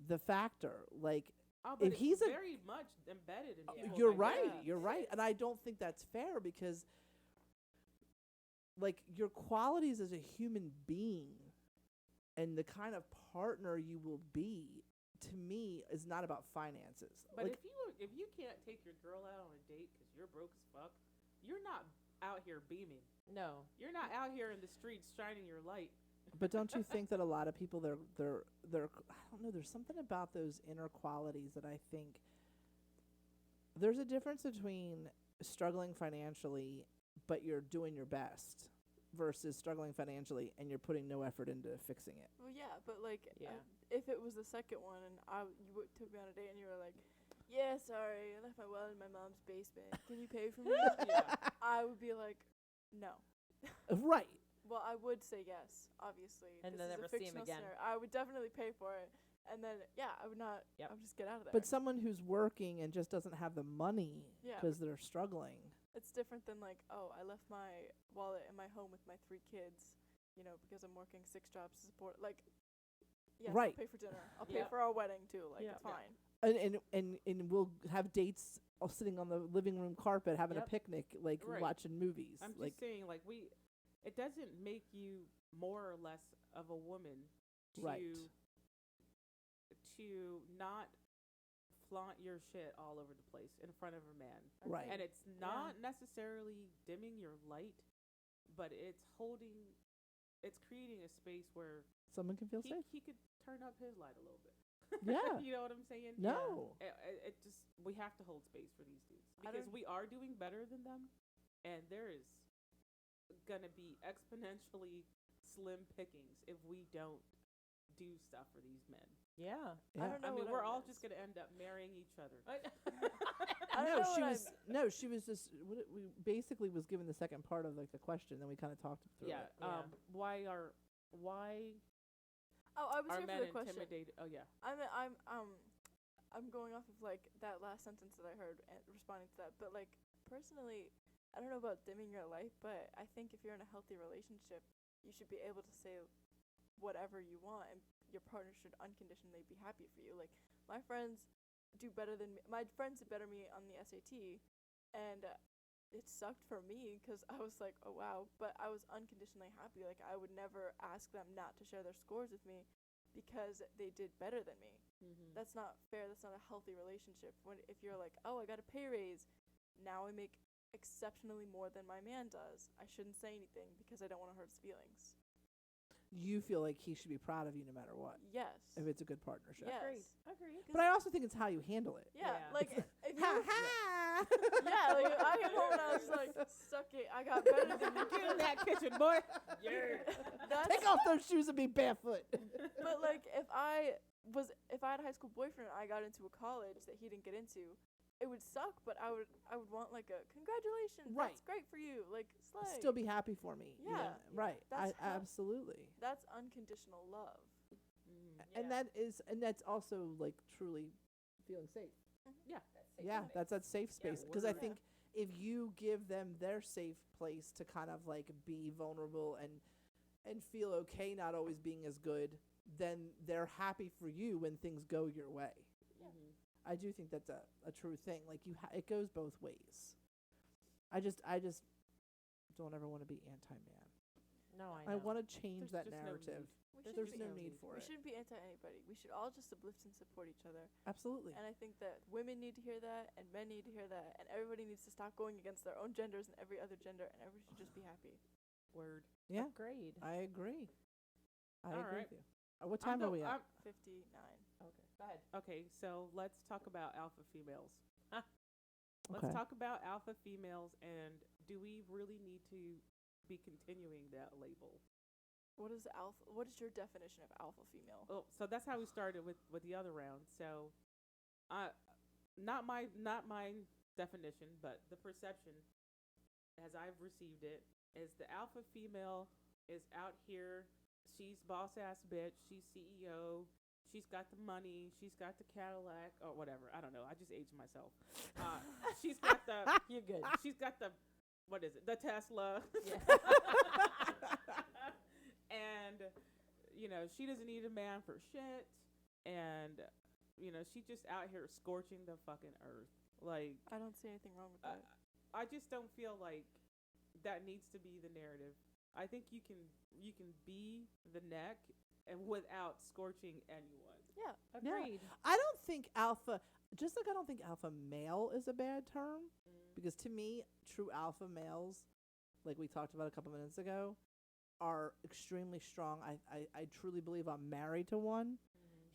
the factor. Like Oh, but if it's he's a very much embedded in people's you're right. identities. You're right. And I don't think that's fair because like your qualities as a human being and the kind of partner you will be to me is not about finances. But like if you can't take your girl out on a date because you're broke as fuck, you're not out here beaming. No. You're not out here in the streets shining your light. but don't you think that a lot of people they're I don't know, there's something about those inner qualities that I think there's a difference between struggling financially but you're doing your best versus struggling financially and you're putting no effort into fixing it. Well, yeah, but like, Yeah. if it was the second one and took me on a date and you were like, yeah, sorry, I left my wallet in my mom's basement. Can you pay for me? Yeah. I would be like, no. Right. Well, I would say yes, obviously. And this then is never a see him fictional again. scenario. I would definitely pay for it. And then, yeah, I would not. Yep. I would just get out of there. But someone who's working and just doesn't have the money Yeah, because they're struggling. it's different than like, oh, I left my wallet in my home with my 3 kids, because I'm working 6 jobs to support. Like, yes, Right. I'll pay for dinner. I'll pay Yeah. for our wedding too. Like, Yeah. it's Yeah. fine. And we'll have dates all sitting on the living room carpet having a Yep. picnic, like Right. watching movies. I'm like just saying, like, it doesn't make you more or less of a woman to Right. to not flaunt your shit all over the place in front of a man. right. And it's not necessarily dimming your light, but it's creating a space where Someone can feel safe. he could turn up his light a little bit. Yeah. You know what I'm saying? No. It just, we have to hold space for these dudes I because don't- we are doing better than them, and there is gonna be exponentially slim pickings if we don't do stuff for these men. Yeah. Yeah. I don't know. I mean, what we're I all missed. just gonna end up marrying each other. I No, don't know she what I was no, she was just we basically was given the second part of like the question, then we kind of talked through Yeah. it. Yeah. Why Oh, I was are here men for the question. intimidated? Oh yeah. I'm going off of like that last sentence that I heard and responding to that. But like personally, I don't know about dimming your light, but I think if you're in a healthy relationship, you should be able to say whatever you want, and your partner should unconditionally be happy for you. Like my friends do better than me. My friends did better than me on the SAT, and it sucked for me because I was like, oh wow, but I was unconditionally happy. Like I would never ask them not to share their scores with me because they did better than me. Mm-hmm. That's not fair. That's not a healthy relationship. If you're like, oh, I got a pay raise, now I make exceptionally more than my man does, I shouldn't say anything because I don't want to hurt his feelings. You feel like he should be proud of you no matter what, Yes. if it's a good partnership. Yes. Agreed. But I also think it's how you handle it. Yeah, Yeah. like if you Ha ha! yeah, like I came home and I was like, suck it, I got better than you. Get in that kitchen, boy. Yeah. That's, Take off those shoes and be barefoot. but like if I had a high school boyfriend and I got into a college that he didn't get into, it would suck, but I would want like a congratulations, Right. that's great for you, like slay. Still be happy for me. you Yeah. know? Right. That's how- Absolutely. That's unconditional love. And that's also like truly feeling safe. Yeah. Yeah, that's that safe space. Because I word. think if you give them their safe place to kind of like be vulnerable and feel okay not always being as good, then they're happy for you when things go your way. Mm-hmm. I do think that's a true thing. Like it goes both ways. I just don't ever want to be anti-man. No, I I know. want to change There's that just no narrative. We There's shouldn't no be- need for We it. shouldn't be anti anybody. We should all just uplift and support each other. Absolutely. And I think that women need to hear that, and men need to hear that, and everybody needs to stop going against their own genders and every other gender, and everybody should just be happy. Word. Yeah, Agreed. I agree. I All agree right. with you. What time are we at? 59. Okay. Go ahead. Okay, so let's talk about alpha females. Huh. Let's Okay. talk about alpha females, and do we really need to be continuing that label? What is alpha? What is your definition of alpha female? Oh, so that's how we started with the other round. So, not my definition, but the perception, as I've received it, is the alpha female is out here. She's boss ass bitch. She's CEO. She's got the money. She's got the Cadillac or whatever. I don't know. I just aged myself. She's got the. You're good. She's got the. What is it? The Tesla. Yeah. And she doesn't need a man for shit. And she's just out here scorching the fucking earth. Like, I don't see anything wrong with that. I just don't feel like that needs to be the narrative. I think you can be the neck and without scorching anyone. Yeah. Agreed. I don't think alpha, just like I don't think alpha male is a bad term, because to me, true alpha males, like we talked about a couple minutes ago, are extremely strong. I truly believe I'm married to one.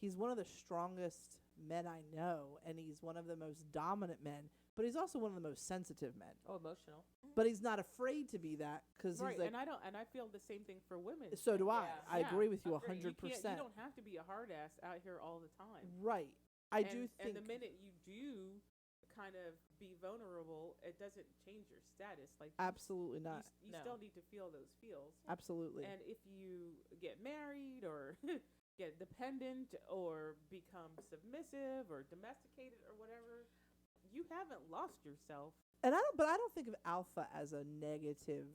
He's one of the strongest men I know, and he's one of the most dominant men, but he's also one of the most sensitive men. Oh, emotional. But he's not afraid to be that, because Right, he's like, and I feel the same thing for women. so do I. Yeah. I Yeah, agree with you agreed. 100%. You don't have to be a hard ass out here all the time. Right. I do think. And the minute you do kind of be vulnerable, it doesn't change your status. Like, Absolutely not. You No. still need to feel those feels. Absolutely. And if you get married or get dependent or become submissive or domesticated or whatever, you haven't lost yourself. But I don't think of alpha as a negative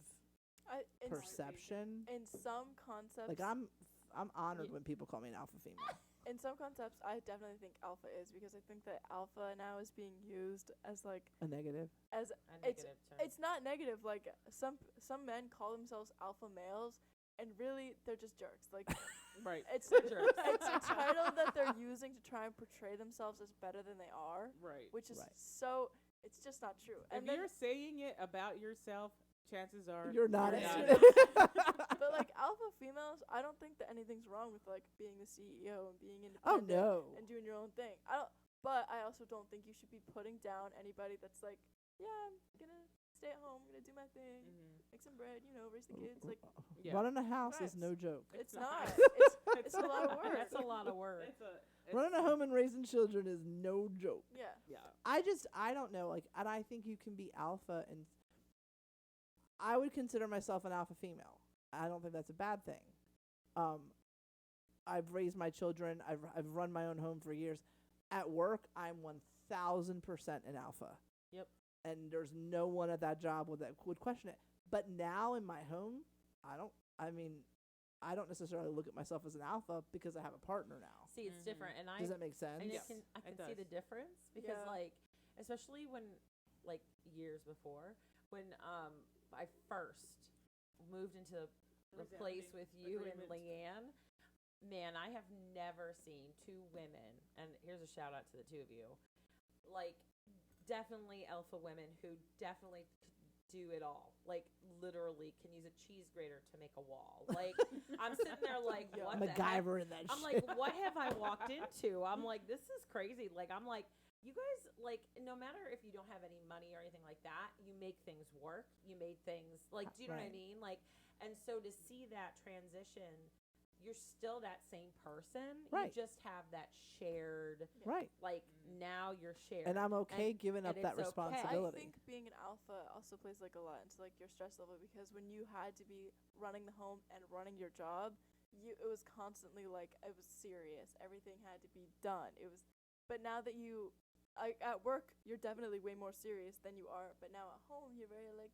In perception. in some concepts, Like I'm honored Ye- when people call me an alpha female. in some concepts, I definitely think alpha is, because I think that alpha now is being used as like A negative. as A negative term. it's not negative. Like some men call themselves alpha males, and really they're just jerks. Like Right. it's Jerks. it's a title that they're using to try and portray themselves as better than they are, Right. which is Right. so it's just not true. If And then, you're saying it about yourself, chances are You're not you're it. but like alpha females, I don't think that anything's wrong with like being the CEO and being Oh independent no. and doing your own thing. But I also don't think you should be putting down anybody that's like, yeah, I'm gonna stay at home, I'm gonna do my thing, make some bread, raise the kids. Like Yeah. Running a house is Facts. no joke. it's not. not. It's a lot of work. That's a lot of work. Running a home and raising children is no joke. Yeah. Yeah. I don't know, like, and I think you can be alpha, and I would consider myself an alpha female. I don't think that's a bad thing. I've raised my children. I've run my own home for years. At work, I'm 1,000% an alpha. Yep. And there's no one at that job would question it. But now in my home, I don't necessarily look at myself as an alpha because I have a partner now. See, it's different, and Does that make sense? And Yes, I can it see the does. difference because, Yeah. like, especially when, like, years before, when I first moved into the place with you and Leanne, man, I have never seen two women, and here's a shout out to the two of you, like, definitely alpha women who definitely do it all. Like, literally can use a cheese grater to make a wall. Like, I'm sitting there like, what the heck? MacGyver in that I'm shit. like, what have I walked into? I'm like, this is crazy. Like, I'm like, you guys, like, no matter if you don't have any money or anything like that, you make things work. You made things, like, do you know what I Right. mean? Like, and so to see that transition, you're still that same person. Right. You just have that shared, Right. like, now you're shared. And I'm okay giving up and that it's okay. responsibility. I think being an alpha also plays like a lot into like your stress level, because when you had to be running the home and running your job, it was constantly like it was serious. Everything had to be done. But now that at work, you're definitely way more serious than you are. But now at home, you're very like,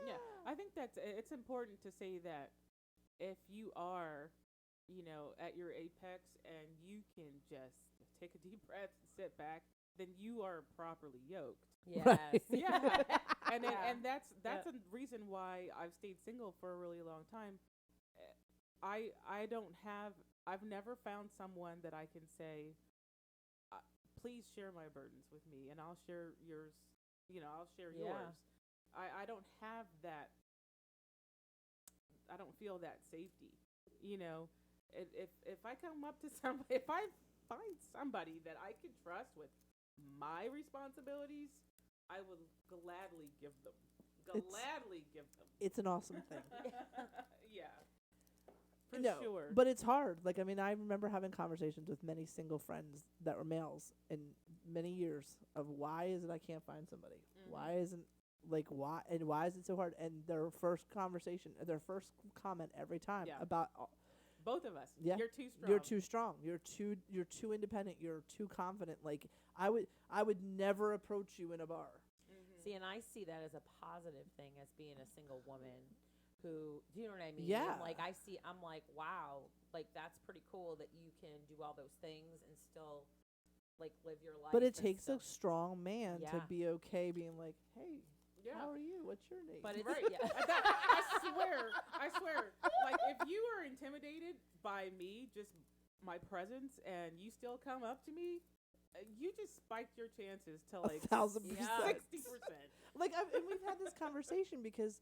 Yeah, I think it's important to say that if you are, at your apex and you can just take a deep breath and sit back, then you are properly yoked. Yes. Right. Yeah. And then, Yeah. and that's a reason why I've stayed single for a really long time. I've never found someone that I can say, please share my burdens with me and I'll share yours, I'll share Yeah. yours. I don't have that. I don't feel that safety. If I come up to somebody, if I find somebody that I can trust with my responsibilities, I will gladly give them. It's an awesome thing. Yeah. For No, sure. but it's hard. Like, I mean, I remember having conversations with many single friends that were males in many years of why is it I can't find somebody? Mhm. Why isn't Like why is it so hard? And their first comment every time Yeah. about Both of us. Yeah. You're too strong. you're too strong, you're too independent, you're too confident. Like I would never approach you in a bar. Mhm. See, and I see that as a positive thing, as being a single woman who, do you know what I mean? Yeah. Like I'm like, wow, like that's pretty cool that you can do all those things and still like live your life. But it and takes still, a strong man to Yeah. be okay being like, hey, Yeah. how are you? What's your name? But it's Right. yeah. I swear. Like, if you are intimidated by me, just my presence, and you still come up to me, you just spiked your chances to like 1,000%. 60%. Like, and we've had this conversation because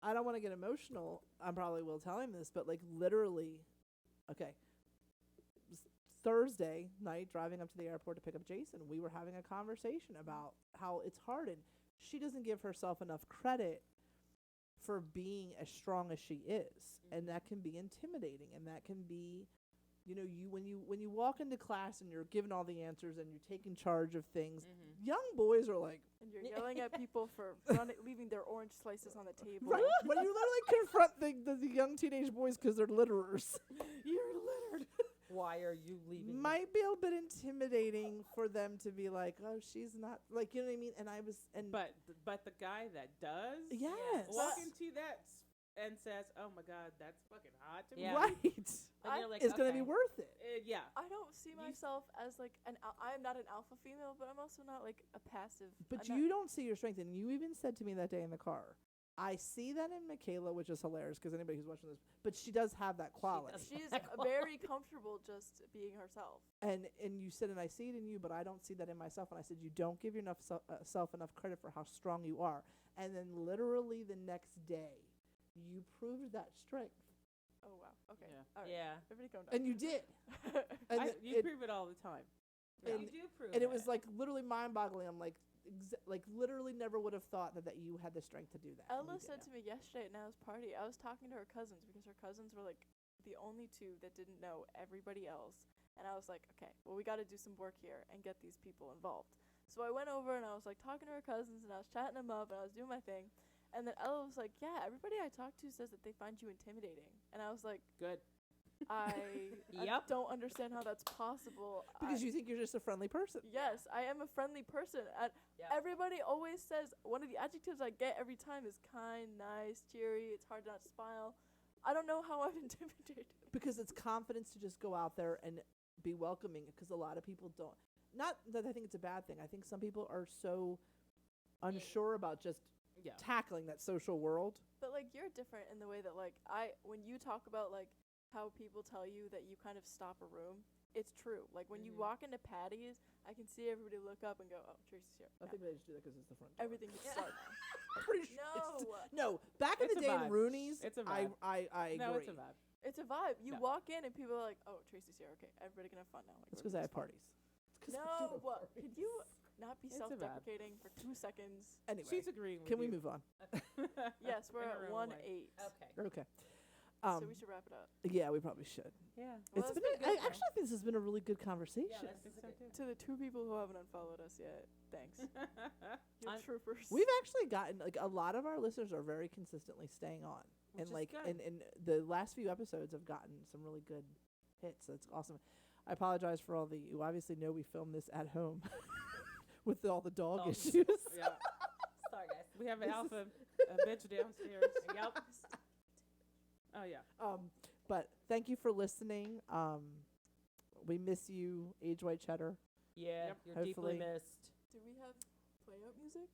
I don't want to get emotional. I probably will tell him this, but like literally, okay. Thursday night, driving up to the airport to pick up Jason, we were having a conversation about how it's hard, and she doesn't give herself enough credit for being as strong as she is, and that can be intimidating, and that can be, you know, when you walk into class and you're given all the answers and you're taking charge of things. Mhm. Young boys are like, And you're yelling at people for leaving their orange slices on the table. right? When you literally confront the young teenage boys because they're litterers, you're littered. Why are you leaving? Might be a bit intimidating for them to be like, oh, she's not, like, you know what I mean? And I was, and But the guy that does yes, walk into that and says, "Oh my God, that's fucking hot to Yeah. me." right, And you're like, it's gonna be okay. worth it. Yeah. I don't see myself as like I'm not an alpha female, but I'm also not like a passive. But I'm you don't see your strength, and you even said to me that day in the car, I see that in Michaela, which is hilarious because anybody who's watching this, but she does have that quality. does. She's That very comfortable just being herself. And you said, and I see it in you, but I don't see that in myself. And I said, you don't give yourself enough credit for how strong you are. And then literally the next day, you proved that strength, Oh wow. Okay. Yeah. All right. Yeah. Everybody calm down. and you did. And You prove it all the time. and- You do prove and it was like literally mind-boggling. I'm like, like literally never would have thought that you had the strength to do that. and you Ella did said it. to me yesterday at Now's party, I was talking to her cousins because her cousins were like the only two that didn't know everybody else. And I was like, okay, well, we got to do some work here and get these people involved. So I went over and I was like talking to her cousins and I was chatting them up and I was doing my thing. And then Ella was like, yeah, everybody I talk to says that they find you intimidating. And I was like, Good. I Yep. don't understand how that's possible. Because you think you're just a friendly person. Yes, I am a friendly person. And Yep. everybody always says, one of the adjectives I get every time is kind, nice, cheery. It's hard not to smile. I don't know how I'm intimidated. Because it's confidence to just go out there and be welcoming, because a lot of people don't. Not that I think it's a bad thing. I think some people are so unsure about just Yeah. tackling that social world. But like you're different in the way that like when you talk about like how people tell you that you kind of stop a room, it's true. Like when you Mhm. walk into Patty's, I can see everybody look up and go, "Oh, Tracy's here." I Yeah. think they just do that because it's the front door. Everything gets started now. I'm pretty sure. it's- No, No, back in It's the a day in vibe. Rooney's, It's a I vibe. agree. No, it's a vibe. it's a vibe. You No. walk in and people are like, "Oh, Tracy's here. Okay, everybody can have fun now." Like, It's because I have everything's parties. fun. No, could you not be It's a vibe. self-deprecating for 2 seconds? Anyway, She's agreeing with can we you. move on? Yes, we're In at her own 1:08. Okay. Okay. So we should wrap it up. Yeah, we probably should. Yeah. Well, It's it's been. been I good, though. actually think this has been a really good conversation. Yeah, I this think is so a good. too. To the 2 people who haven't unfollowed us yet, thanks. You're I'm- troopers. We've actually gotten like a lot of our listeners are very consistently staying on, Which and is like good. and the last few episodes have gotten some really good hits. So it's awesome. I apologize for all the. You obviously know we filmed this at home with all the dog Dogs. issues. Yeah. Sorry, guys. We have This an is- alpha bitch downstairs. Yep. Oh yeah. But thank you for listening. We miss you, Age White Cheddar. Yeah. Yep. You're Hopefully. deeply missed. Do we have play-out music?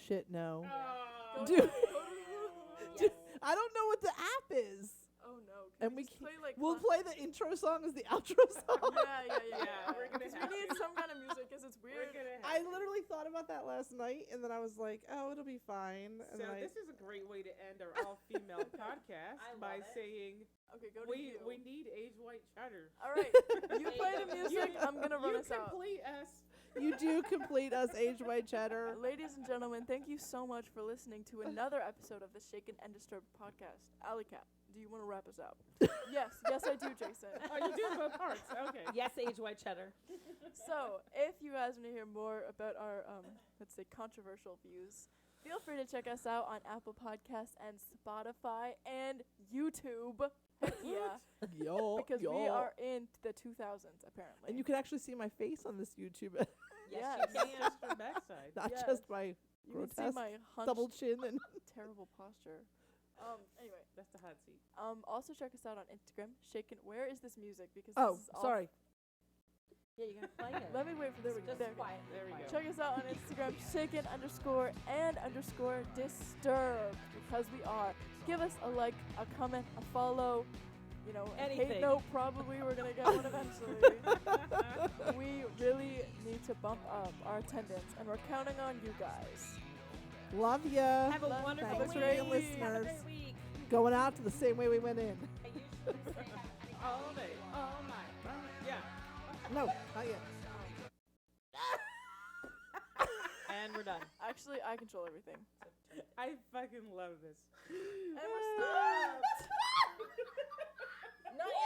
Shit, no. Oh. Dude. Go to- Yes. I don't know what the app is. Oh no! And Can we we just play like We'll classic- play the intro song as the outro song. Yeah, we're gonna 'Cause have we need to. some kind of music because it's We're weird. gonna I literally thought about that last night, and then I was like, "Oh, it'll be fine." And So then this is a great way to end our all-female podcast I by love it. saying Okay, go to we you. we need age white cheddar. All right, you play the music. I'm gonna run You us out. complete us. you do complete us, Age White Cheddar. Ladies and gentlemen, thank you so much for listening to another episode of the Shaken and Disturbed podcast. Alley Cap, do you want to wrap us out? Yes, I do, Jason. Oh, you do both parts. Okay. Yes, age white cheddar. So, if you guys want to hear more about our, let's say, controversial views, feel free to check us out on Apple Podcasts and Spotify and YouTube. Heck yeah. Yo, Because we are in the 2000s, apparently. And you can actually see my face on this YouTube. Yes, Yes. you can. Just your backside. Not Yes. just my You can see grotesque my hunched, double chin and terrible posture. Anyway. That's the hot seat. Also check us out on Instagram. Shaken. Where is this music? Because oh, this is all sorry. Yeah, you're gonna play it. Let me wait for there we go. Just There. quiet. There we go. Check us out on Instagram, shaken_and_disturbed, because we are. Give us a like, a comment, a follow, you know, a hate Anything. note. Probably we're gonna get one eventually. We really need to bump up our attendance, and we're counting on you guys. Love ya. Have a Love- wonderful thanks week. for being Have a listeners. great week. Going out to the same way we went in. Hey, you should say that. All day, all night. Yeah. No, not yet. And we're done. Actually, I control everything. I fucking love this. And we're stopped. Not yet.